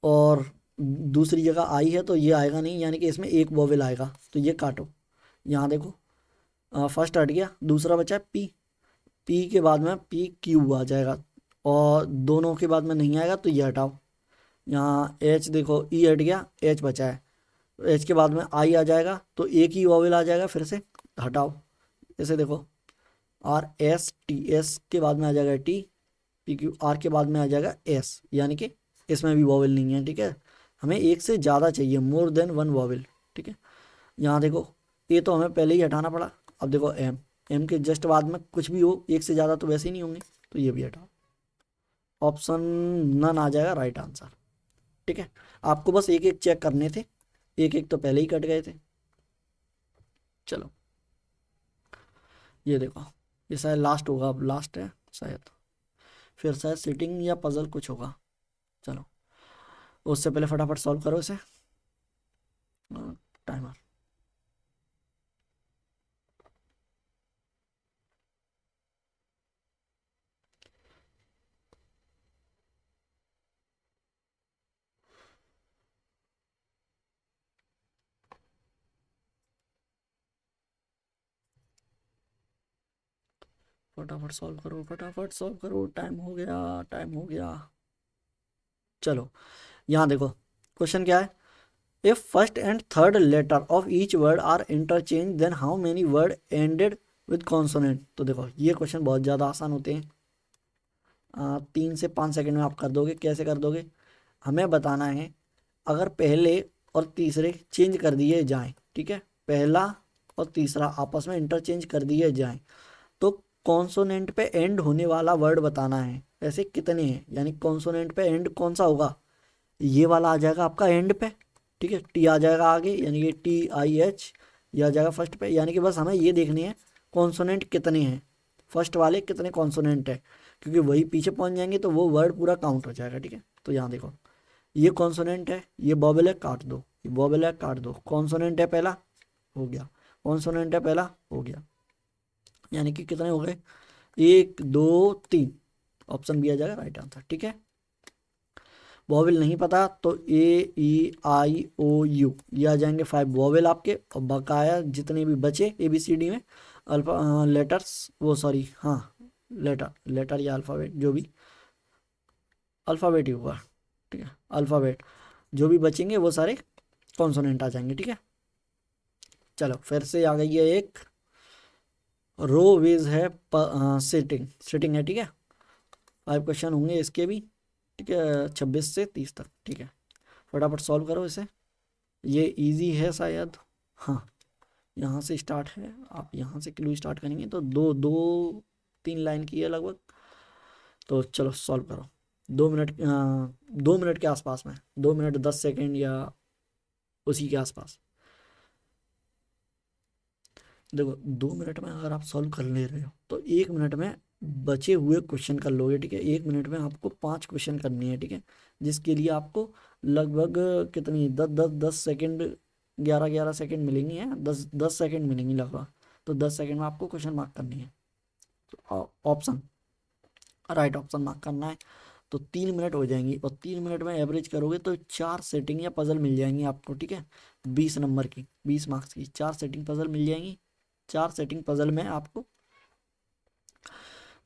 और दूसरी जगह आई है तो ये आएगा नहीं, यानी कि इसमें एक बॉबिल आएगा, तो ये काटो। यहाँ देखो फर्स्ट हट गया, दूसरा बचा पी, पी के बाद में PQ आ जाएगा, और दोनों के बाद में नहीं आएगा तो ये हटाओ। यहाँ H देखो, E हट गया, H बचा है, H के बाद में I आ जाएगा तो एक ही वॉवेल आ जाएगा, फिर से हटाओ। ऐसे देखो RSTS के बाद में आ जाएगा TPQR के बाद में आ जाएगा S, यानी कि इसमें भी वॉवेल नहीं है, ठीक है। हमें एक से ज़्यादा चाहिए, मोर देन वन वॉवेल, ठीक है। यहाँ देखो ये तो हमें पहले ही हटाना पड़ा। अब देखो एम के जस्ट बाद में कुछ भी हो, एक से ज़्यादा तो वैसे ही नहीं होंगे, तो ये भी हटाओ। ऑप्शन नन आ जाएगा राइट आंसर, ठीक है। आपको बस एक एक चेक करने थे, एक एक तो पहले ही कट गए थे। चलो ये देखो, ये शायद लास्ट होगा, अब लास्ट है शायद, फिर शायद सिटिंग या पजल कुछ होगा। चलो उससे पहले फटाफट सॉल्व करो इसे, टाइमर। फटाफट सॉल्व करो, फटाफट सॉल्व करो, टाइम हो गया, टाइम हो गया। चलो यहाँ देखो क्वेश्चन क्या है, if first and third letter of each word are interchange then how many word ended with consonant. तो देखो ये क्वेश्चन बहुत ज़्यादा आसान होते हैं, 3 से 5 सेकंड में आप कर दोगे। कैसे कर दोगे, हमें बताना है अगर पहले और तीसरे चेंज कर दिए जाएं, ठीक है, पहला और तीसरा आपस में इंटरचेंज कर दिए जाएं तो कॉन्सोनेंट पे एंड होने वाला वर्ड बताना है। ऐसे कितने हैं, यानी कॉन्सोनेंट पे एंड कौन सा होगा, ये वाला आ जाएगा आपका एंड पे, ठीक है, टी आ जाएगा आगे, यानी कि TIH, ये आ जाएगा फर्स्ट पे। यानी कि बस हमें ये देखनी है कॉन्सोनेंट कितने हैं, फर्स्ट वाले कितने कॉन्सोनेंट है, क्योंकि वही पीछे पहुंच जाएंगे तो वो वर्ड पूरा काउंट हो जाएगा, ठीक है। तो यहाँ देखो ये कॉन्सोनेंट है, ये वोवेल है, काट दो, ये वोवेल है, काट दो, कॉन्सोनेंट है पहला, हो गया, कॉन्सोनेंट है पहला, हो गया, यानी कि कितने हो गए, 1 2 3, ऑप्शन भी आ जाएगा राइट आंसर, ठीक है। वोवेल नहीं पता तो A E I O U ये आ जाएंगे 5 वोवेल आपके, और बकाया जितने भी बचे ABCD में अल्फा लेटर्स, वो सॉरी हाँ लेटर लेटर या अल्फ़ाबेट, जो भी अल्फ़ाबेट ही होगा, ठीक है, अल्फ़ाबेट जो भी बचेंगे वो सारे कॉन्सोनेंट आ जाएंगे, ठीक है। चलो फिर से आ गई है एक रो वेज है, सिटिंग सिटिंग है, ठीक है। 5 क्वेश्चन होंगे इसके भी, ठीक है, 26 से 30 तक, ठीक है। फटाफट सॉल्व करो इसे, ये इजी है शायद, हाँ यहाँ से स्टार्ट है, आप यहाँ से क्लू स्टार्ट करेंगे तो 2 2 3 लाइन की है लगभग। तो चलो सॉल्व करो, 2 मिनट, 2 मिनट के आसपास में, 2 मिनट 10 सेकेंड या उसी के आसपास। देखो 2 मिनट में अगर आप सॉल्व कर ले रहे हो तो 1 मिनट में बचे हुए क्वेश्चन कर लोगे, ठीक है। 1 मिनट में आपको 5 क्वेश्चन करनी है, ठीक है, जिसके लिए आपको लगभग कितनी 10 10 10 सेकेंड, 11 11 सेकेंड मिलेंगी, है 10 10 सेकेंड मिलेंगी लगभग। तो 10 सेकेंड में आपको क्वेश्चन मार्क करनी है, तो ऑप्शन राइट ऑप्शन मार्क करना है। तो 3 मिनट हो जाएंगी, और 3 मिनट में एवरेज करोगे तो 4 सेटिंग या पजल मिल जाएंगी आपको, ठीक है। 20 नंबर की, 20 मार्क्स की 4 सेटिंग पजल मिल जाएंगी। 4 सेटिंग पजल में आपको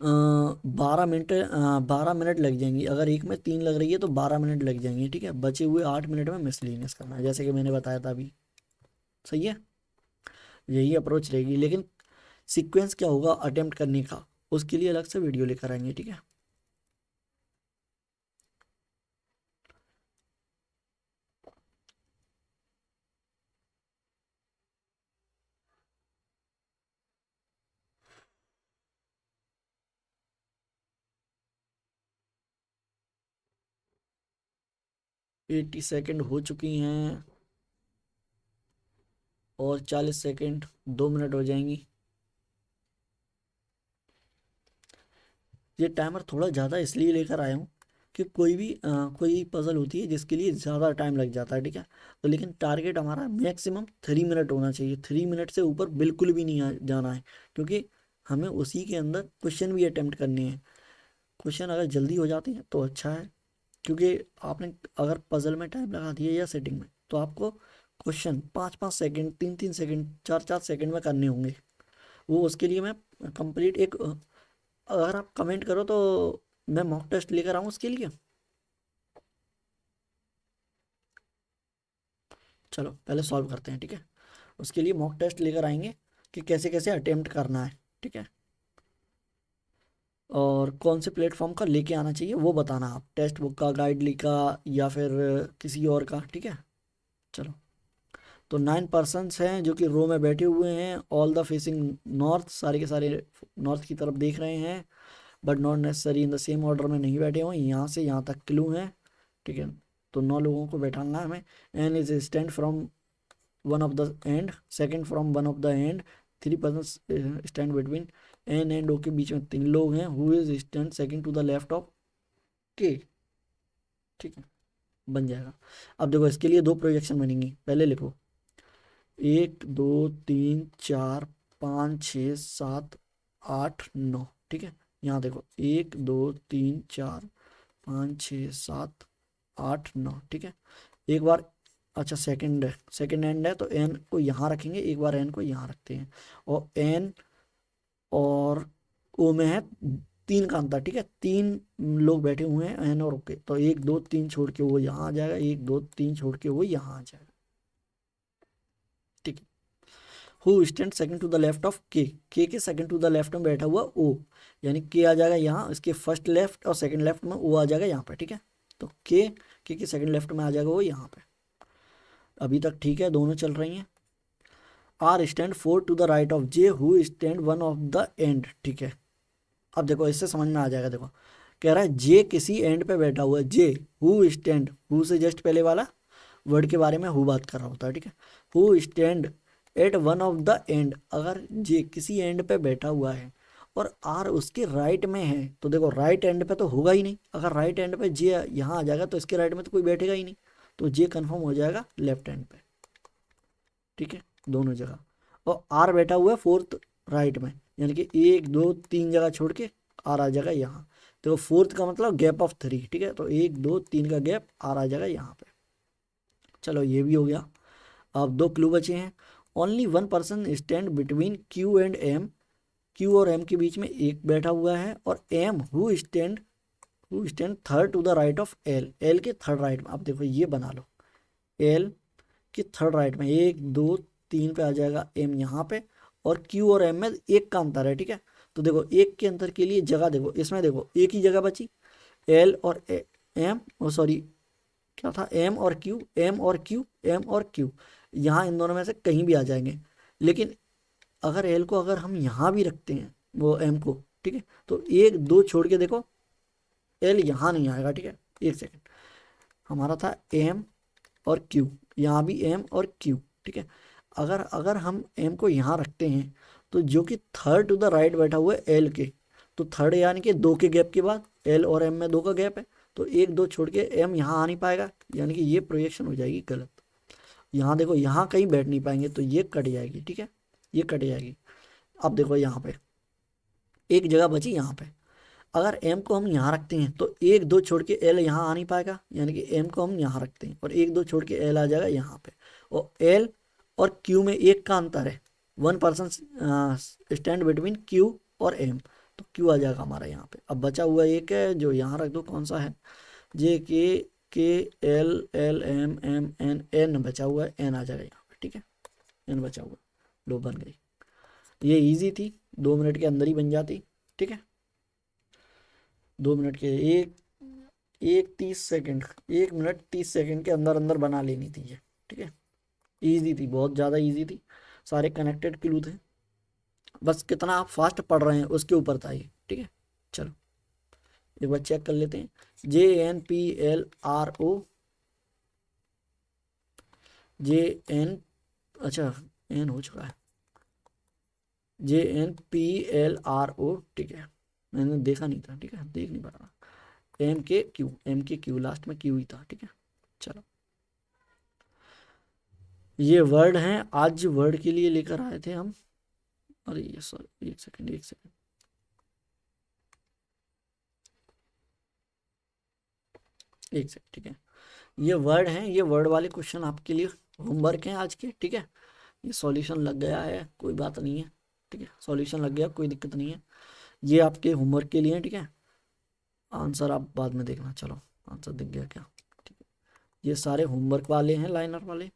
12 मिनट, 12 मिनट लग जाएंगी। अगर एक में 3 लग रही है तो 12 मिनट लग जाएंगे, ठीक है। बचे हुए 8 मिनट में मिसलिनियस करना है, जैसे कि मैंने बताया था अभी, सही है। यही अप्रोच रहेगी, लेकिन सीक्वेंस क्या होगा अटेम्प्ट करने का, उसके लिए अलग से वीडियो लेकर आएंगे, ठीक है। एट्टी सेकेंड हो चुकी हैं, और 40 सेकेंड, 2 मिनट हो जाएंगी। ये टाइमर थोड़ा ज़्यादा इसलिए लेकर आया हूँ कि कोई पजल होती है जिसके लिए ज़्यादा टाइम लग जाता है, ठीक है। तो लेकिन टारगेट हमारा मैक्सिमम 3 मिनट होना चाहिए, 3 मिनट से ऊपर बिल्कुल भी नहीं जाना है, क्योंकि हमें उसी के अंदर क्वेश्चन भी अटेम्प्ट करने हैं। क्वेश्चन अगर जल्दी हो जाते हैं तो अच्छा है, क्योंकि आपने अगर पजल में टाइम लगा दिया या सेटिंग में, तो आपको क्वेश्चन 5 5 सेकेंड, 3 3 सेकेंड, 4 4 सेकेंड में करने होंगे। वो उसके लिए मैं कंप्लीट एक, अगर आप कमेंट करो तो मैं मॉक टेस्ट लेकर आऊँ उसके लिए। चलो पहले सॉल्व करते हैं, ठीक है। उसके लिए मॉक टेस्ट लेकर आएंगे कि कैसे कैसे अटेम्प्ट करना है, ठीक है, और कौन से प्लेटफॉर्म का लेके आना चाहिए वो बताना आप, टेक्स्ट बुक का, गाइडली का, या फिर किसी और का, ठीक है। चलो, तो 9 पर्सन्स हैं जो कि रो में बैठे हुए हैं, ऑल द फेसिंग नॉर्थ, सारे के सारे नॉर्थ की तरफ देख रहे हैं, but not necessary in the same order में नहीं बैठे हुए, यहाँ से यहाँ तक क्लू है, ठीक है। तो 9 लोगों को बैठाना है हमें। N is stand from one of the end, second from one of the end, 3 person stand between N and O के बीच में 3 लोग हैं, who is stand second to the left of K, ठीक है, बन जाएगा। अब देखो इसके लिए 2 प्रोजेक्शन बनेंगी, पहले लिखो 1 2 3 4 5 6 7 8 9, ठीक है। यहाँ देखो 1 2 3 4 5 6 7 8 9, ठीक है। एक बार, अच्छा सेकंड है, सेकंड एंड है तो एन को यहाँ रखेंगे, एक बार एन को यहाँ रखते हैं, और एन और ओ में है तीन का अंतर, ठीक है, तीन लोग बैठे हुए हैं एन और ओके, तो 1 2 3 छोड़ के वो यहाँ आ जाएगा, 1 2 3 छोड़ के वो यहाँ आ जाएगा, ठीक है। Who stand second to the left of K K second to the left में बैठा हुआ ओ, यानी के आ जाएगा यहाँ, इसके फर्स्ट लेफ्ट और सेकंड लेफ्ट में ओ आ जाएगा यहाँ पे, ठीक है। तो के सेकंड लेफ्ट में आ जाएगा वो यहाँ पे। अभी तक ठीक है, दोनों चल रही हैं। R stand 4 to the right of J who stand 1 of the end, ठीक है। अब देखो इससे समझ में आ जाएगा, देखो कह रहा है जे किसी एंड पे बैठा हुआ है, जे हु स्टैंड, हु से जस्ट पहले वाला वर्ड के बारे में हु बात कर रहा होता है, ठीक है। Who stand at one of the and, अगर जे किसी एंड पे बैठा हुआ है और आर उसके राइट में है, तो देखो राइट एंड पे तो होगा ही नहीं, अगर राइट एंड पे जे यहाँ आ जाएगा तो इसके राइट में तो कोई बैठेगा ही नहीं, तो जे कन्फर्म हो जाएगा लेफ्ट एंड पे, ठीक है, दोनों जगह। और आर बैठा हुआ है फोर्थ राइट में, यानी कि 1 2 3 जगह छोड़ के आर आ जाएगा यहाँ, तो फोर्थ का मतलब गैप ऑफ 3, ठीक है, तो 1 2 3 का गैप आर आ जाएगा यहाँ पे। चलो ये भी हो गया। अब 2 क्लू बचे हैं। Only one person stand between Q and M, Q और एम के बीच में एक बैठा हुआ है, और M who stand third to the right of L, L के थर्ड राइट में। अब देखो ये बना लो, एल के थर्ड राइट में 1 2 3 पे आ जाएगा एम यहाँ पे, और क्यू और एम में एक का अंतर है, ठीक है। तो देखो एक के अंतर के लिए जगह देखो, इसमें देखो एक ही जगह बची, एल और एम, सॉरी क्या था, एम और क्यू, एम और क्यू, एम और क्यू, यहाँ इन दोनों में से कहीं भी आ जाएंगे। लेकिन अगर एल को अगर हम यहाँ भी रखते हैं वो एम को, ठीक है, तो 1 2 छोड़ के देखो एल यहाँ नहीं आएगा, ठीक है। एक सेकेंड, हमारा था एम और क्यू, यहाँ भी एम और क्यू, ठीक है। अगर अगर हम एम को यहाँ रखते हैं तो जो कि थर्ड टू द राइट बैठा हुआ है एल के, तो थर्ड यानी कि 2 के गैप के बाद एल और एम में 2 का गैप है, तो 1 2 छोड़ के एम यहाँ आ नहीं पाएगा, यानी कि ये प्रोजेक्शन हो जाएगी गलत। यहाँ देखो यहाँ कहीं बैठ नहीं पाएंगे, तो ये कट जाएगी, ठीक है, ये कट जाएगी। अब देखो यहाँ पे एक जगह बची यहाँ पे, अगर एम को हम यहाँ रखते हैं तो 1 2 छोड़ के एल यहाँ आ नहीं पाएगा, यानी कि एम को हम यहाँ रखते हैं और 1 2 छोड़ के एल आ जाएगा यहाँ पे, और एल और क्यू में एक का अंतर है, one person stand between Q और एम, तो क्यू आ जाएगा हमारा यहाँ पे। अब बचा हुआ एक है जो यहाँ रख दो, कौन सा है, जे के L L M M N N बचा हुआ है, एन आ जाएगा यहाँ पे, ठीक है, एन बचा हुआ, लो बन गई। ये इजी थी, 2 मिनट के अंदर ही बन जाती, ठीक है। 2 मिनट के एक एक 30 सेकंड, 1 मिनट 30 सेकंड के अंदर अंदर बना लेनी थी ये, ठीक है। इजी थी, बहुत ज़्यादा इजी थी, सारे कनेक्टेड क्लू थे, बस कितना आप फास्ट पढ़ रहे हैं उसके ऊपर था ये, ठीक है। चलो एक बार चेक कर लेते हैं, JNPLRO, JN, अच्छा एन हो चुका है, JNPLRO, ठीक है, मैंने देखा नहीं था, ठीक है, देख नहीं पा रहा, एम के क्यू लास्ट में क्यू ही था, ठीक है। चलो ये वर्ड हैं, आज वर्ड के लिए लेकर आए थे हम, अरे ये सॉरी, एक सेकंड एक सेकंड, ठीक है, ये वर्ड हैं, ये वर्ड वाले क्वेश्चन आपके लिए होमवर्क हैं आज के, ठीक है। ये सॉल्यूशन लग गया है, कोई बात नहीं है, ठीक है, सॉल्यूशन लग गया, कोई दिक्कत नहीं है, ये आपके होमवर्क के लिए, ठीक है। आंसर आप बाद में देखना, चलो आंसर दिख गया क्या, ठीक है, ये सारे होमवर्क वाले हैं, लाइनर वाले,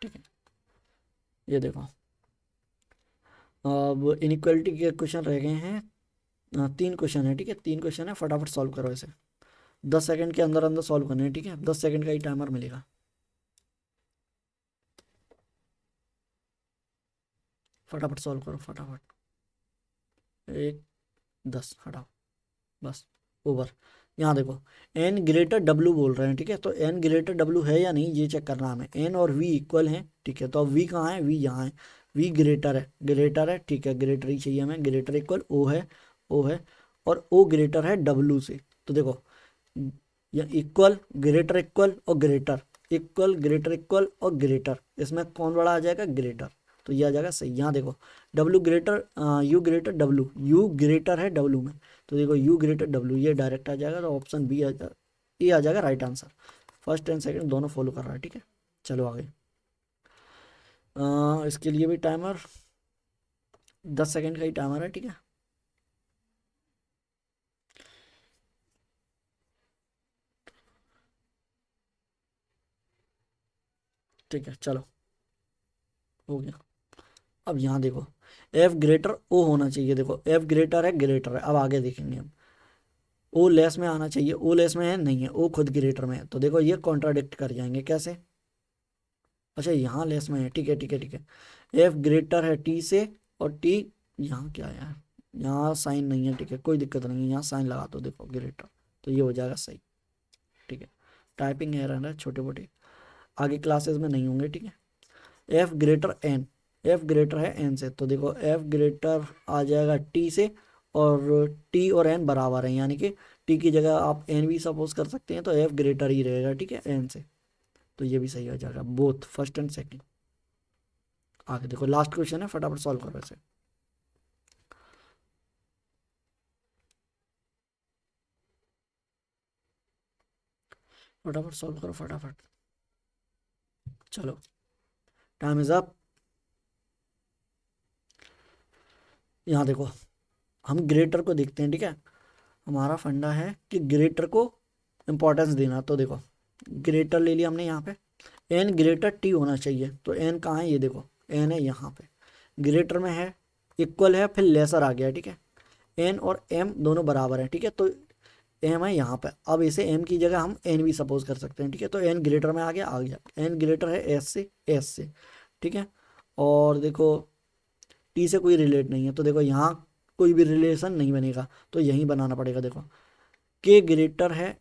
ठीक है। ये देखो अब इनइक्वालिटी के क्वेश्चन रह गए हैं, 3 क्वेश्चन है, ठीक है, 3 क्वेश्चन है, फटाफट सॉल्व करो इसे, 10 सेकंड के अंदर अंदर सॉल्व करने हैं, ठीक है, 10 सेकंड का ही टाइमर मिलेगा। फटाफट सॉल्व करो फटाफट, 1 10 हटाओ, बस ओवर। यहाँ देखो एन ग्रेटर डब्ल्यू बोल रहे हैं, ठीक है, तो एन ग्रेटर डब्ल्यू है या नहीं ये चेक करना हमें, एन और वी इक्वल हैं, ठीक है, तो अब वी कहाँ है, वी यहाँ है, वी ग्रेटर है, ठीक है, ग्रेटर ही चाहिए हमें, ग्रेटर इक्वल ओ है, ओ है, और ओ ग्रेटर है डब्ल्यू से, तो देखो या इक्वल ग्रेटर इक्वल और ग्रेटर इक्वल ग्रेटर इक्वल और ग्रेटर, इसमें कौन बड़ा आ जाएगा, ग्रेटर, तो ये आ जाएगा सही। यहाँ देखो W greater you greater W, you greater है डब्ल्यू में, तो देखो यू ग्रेटर डब्ल्यू, ये डायरेक्ट आ जाएगा, तो ऑप्शन बी ए आ जाएगा right answer. First and second दोनों फॉलो कर रहा है, ठीक है। चलो आगे, इसके लिए भी टाइमर 10 सेकंड का ही टाइमर है, ठीक है, ठीक है, चलो हो गया। अब यहाँ देखो एफ ग्रेटर ओ होना चाहिए, देखो एफ ग्रेटर है, अब आगे देखेंगे हम। ओ लेस में आना चाहिए, ओ लेस में है नहीं है, ओ खुद ग्रेटर में है, तो देखो ये कॉन्ट्राडिक्ट कर जाएंगे कैसे। अच्छा यहाँ लेस में है, ठीक है ठीक है ठीक है। एफ ग्रेटर है टी से, और टी यहाँ क्या है यार, यहाँ साइन नहीं है, ठीक है कोई दिक्कत नहीं है, यहाँ साइन लगा दो, देखो ग्रेटर, तो ये हो जाएगा सही। ठीक है, टाइपिंग एरर है छोटे मोटे, आगे क्लासेस में नहीं होंगे, ठीक है। F greater N, F greater है एन से, तो देखो एफ ग्रेटर आ जाएगा टी से, और टी और एन बराबर है, यानी कि टी की जगह आप एन भी सपोज कर सकते हैं, तो एफ ग्रेटर ही रहेगा, ठीक है एन से, तो ये भी सही हो जाएगा, बोथ फर्स्ट एंड सेकंड। आगे देखो लास्ट क्वेश्चन है, फटाफट सॉल्व करो इसे। फटाफट सॉल्व करो फटाफट, चलो टाइम इज अप। यहाँ देखो हम ग्रेटर को देखते हैं, ठीक है, हमारा फंडा है कि ग्रेटर को इंपॉर्टेंस देना, तो देखो ग्रेटर ले लिया हमने यहाँ पे, एन ग्रेटर टी होना चाहिए, तो एन कहाँ है, ये देखो एन है यहाँ पे, ग्रेटर में है, इक्वल है, फिर लेसर आ गया, ठीक है। एन और एम दोनों बराबर है, ठीक है, तो एम है यहाँ पे, अब इसे एम की जगह हम एन भी सपोज कर सकते हैं, ठीक है, तो एन ग्रेटर में आ गया, एन ग्रेटर है एस से, ठीक है। और देखो टी से कोई रिलेट नहीं है, तो देखो यहाँ कोई भी रिलेशन नहीं बनेगा, तो यहीं बनाना पड़ेगा, देखो के ग्रेटर है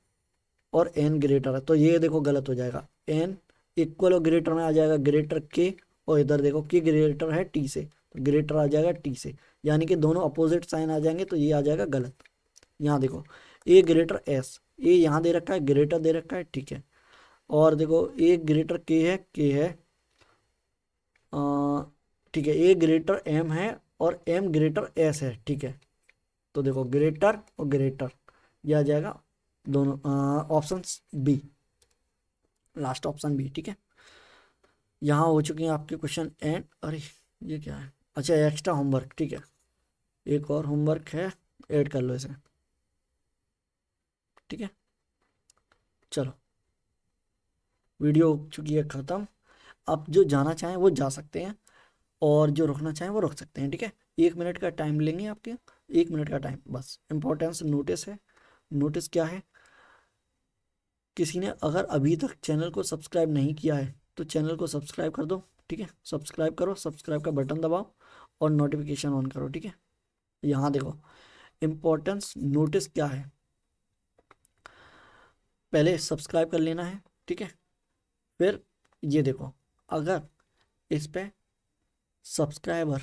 और एन ग्रेटर है, तो ये देखो गलत हो जाएगा, एन इक्वल और ग्रेटर में आ जाएगा ग्रेटर के, और इधर देखो के ग्रेटर है टी से, तो ग्रेटर आ जाएगा टी से, यानी कि दोनों अपोजिट साइन आ जाएंगे, तो ये आ जाएगा गलत। यहाँ देखो ए ग्रेटर एस, ए यहाँ दे रखा है, ग्रेटर दे रखा है, ठीक है, और देखो ए ग्रेटर के है, ठीक है, ए ग्रेटर एम है, और एम ग्रेटर एस है, ठीक है, तो देखो ग्रेटर और ग्रेटर, यह आ जाएगा दोनों option B, last option B, ठीक है। यहाँ हो चुके हैं आपके क्वेश्चन एंड, अरे ये क्या है, अच्छा एक्स्ट्रा होमवर्क, ठीक है, एक और होमवर्क है, ऐड कर लो इसे, ठीक है। चलो वीडियो हो चुकी है ख़त्म, अब जो जाना चाहें वो जा सकते हैं, और जो रुकना चाहें वो रुक सकते हैं, ठीक है। 1 मिनट का टाइम लेंगे आपके, 1 मिनट का टाइम बस। इम्पोर्टेंस नोटिस है, नोटिस क्या है, किसी ने अगर अभी तक चैनल को सब्सक्राइब नहीं किया है तो चैनल को सब्सक्राइब कर दो, ठीक है, सब्सक्राइब करो, सब्सक्राइब का बटन दबाओ और नोटिफिकेशन ऑन करो, ठीक है। यहाँ देखो इम्पोर्टेंस नोटिस क्या है, पहले सब्सक्राइब कर लेना है, ठीक है, फिर ये देखो अगर इस पे सब्सक्राइबर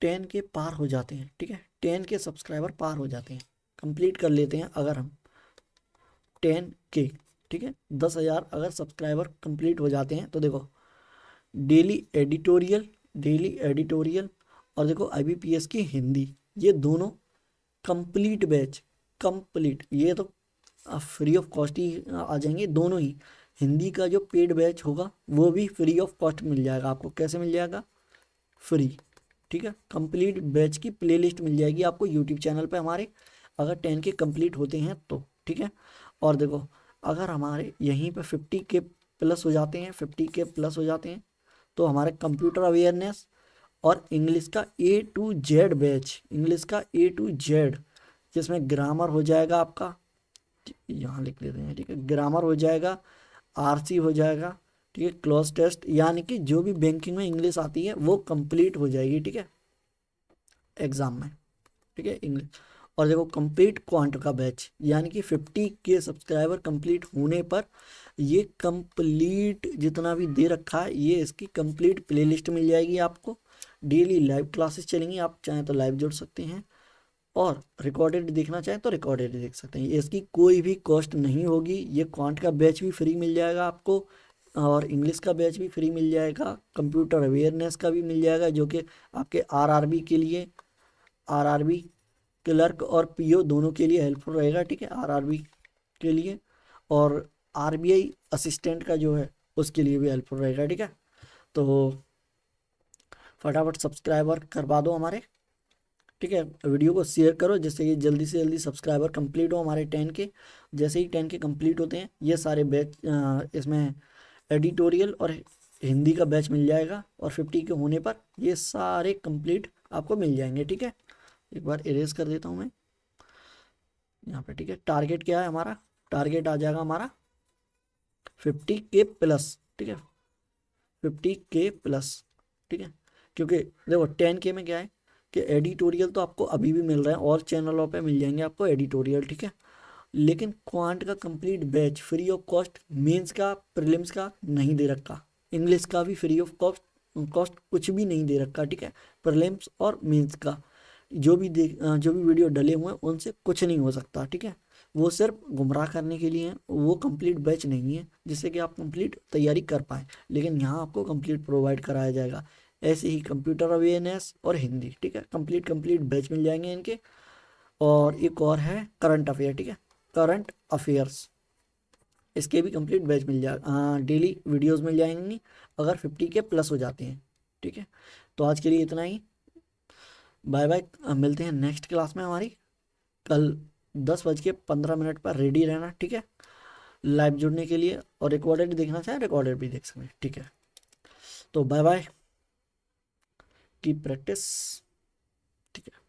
10 के पार हो जाते हैं, ठीक है, 10 के सब्सक्राइबर पार हो जाते हैं, कंप्लीट कर लेते हैं अगर हम 10 के, ठीक है, 10,000 अगर सब्सक्राइबर कंप्लीट हो जाते हैं, तो देखो डेली एडिटोरियल, डेली एडिटोरियल, और देखो IBPS की हिंदी, ये दोनों कंप्लीट बैच, कंप्लीट, ये तो फ्री ऑफ कॉस्ट ही आ जाएंगे दोनों ही। हिंदी का जो पेड बैच होगा वो भी फ्री ऑफ कॉस्ट मिल जाएगा आपको, कैसे मिल जाएगा, फ्री, ठीक है, कंप्लीट बैच की प्लेलिस्ट मिल जाएगी आपको यूट्यूब चैनल पे हमारे, अगर 10 के कंप्लीट होते हैं तो, ठीक है। और देखो अगर हमारे यहीं पे 50 के प्लस हो जाते हैं, 50 के प्लस हो जाते हैं, तो हमारे कंप्यूटर अवेयरनेस और इंग्लिश का A to Z batch, English का A to Z, जिसमें ग्रामर हो जाएगा आपका, यहाँ लिख लेते हैं, ठीक है, ग्रामर हो जाएगा, RC हो जाएगा, ठीक है, क्लोज टेस्ट, यानी कि जो भी बैंकिंग में इंग्लिश आती है वो कंप्लीट हो जाएगी, ठीक है, एग्जाम में, ठीक है इंग्लिश। और देखो कंप्लीट क्वांट का बैच, यानी कि 50 के सब्सक्राइबर कंप्लीट होने पर ये कंप्लीट जितना भी दे रखा है, ये इसकी कंप्लीट प्लेलिस्ट मिल जाएगी आपको, डेली लाइव क्लासेस चलेंगी, आप चाहें तो लाइव जुड़ सकते हैं, और रिकॉर्डेड देखना चाहें तो रिकॉर्डेड देख सकते हैं, इसकी कोई भी कॉस्ट नहीं होगी, ये क्वांट का बैच भी फ्री मिल जाएगा आपको, और इंग्लिश का बैच भी फ्री मिल जाएगा, कंप्यूटर अवेयरनेस का भी मिल जाएगा, जो कि आपके RRB के लिए, RRB क्लर्क और PO दोनों के लिए हेल्पफुल रहेगा, ठीक है, RRB के लिए, और RBI असिस्टेंट का जो है उसके लिए भी हेल्पफुल रहेगा, ठीक है। तो फटाफट सब्सक्राइबर करवा दो हमारे, ठीक है, वीडियो को शेयर करो जिससे कि जल्दी से जल्दी सब्सक्राइबर कंप्लीट हो हमारे 10 के, जैसे ही 10 के कंप्लीट होते हैं ये सारे बैच इसमें एडिटोरियल और हिंदी का बैच मिल जाएगा और 50 के होने पर ये सारे कंप्लीट आपको मिल जाएंगे। ठीक है, एक बार इरेज कर देता हूँ मैं यहाँ पे। ठीक है, टारगेट क्या है हमारा, टारगेट आ जाएगा हमारा 50K प्लस। ठीक है, 50K प्लस। ठीक है, क्योंकि देखो 10K में क्या है कि एडिटोरियल तो आपको अभी भी मिल रहे हैं और चैनलों पे मिल जाएंगे आपको एडिटोरियल। ठीक है, लेकिन क्वांट का complete batch free of cost, mains का प्रीलिम्स का नहीं दे रखा, इंग्लिश का भी फ्री ऑफ कॉस्ट कॉस्ट कुछ भी नहीं दे रखा। ठीक है, प्रीलिम्स और मेंस का जो भी वीडियो डले हुए हैं उनसे कुछ नहीं हो सकता। ठीक है, वो सिर्फ गुमराह करने के लिए हैं, वो कंप्लीट बैच नहीं है जिससे कि आप कंप्लीट तैयारी कर पाएँ, लेकिन यहाँ आपको कंप्लीट प्रोवाइड कराया जाएगा। ऐसे ही कंप्यूटर अवेयरनेस और हिंदी। ठीक है, कंप्लीट कंप्लीट बैच मिल जाएंगे इनके। और एक और है करंट अफेयर। ठीक है, करंट अफेयर्स, इसके भी कंप्लीट बैच मिल जाएगा, डेली वीडियोस मिल जाएंगी अगर 50K प्लस हो जाते हैं। ठीक है, तो आज के लिए इतना ही। बाय बाय, मिलते हैं नेक्स्ट क्लास में हमारी कल 10:15 पर रेडी रहना। ठीक है, लाइव जुड़ने के लिए, और रिकॉर्डेड देखना चाहे रिकॉर्डेड भी देख सकते हैं। ठीक है, तो बाय बाय, की प्रैक्टिस। ठीक है।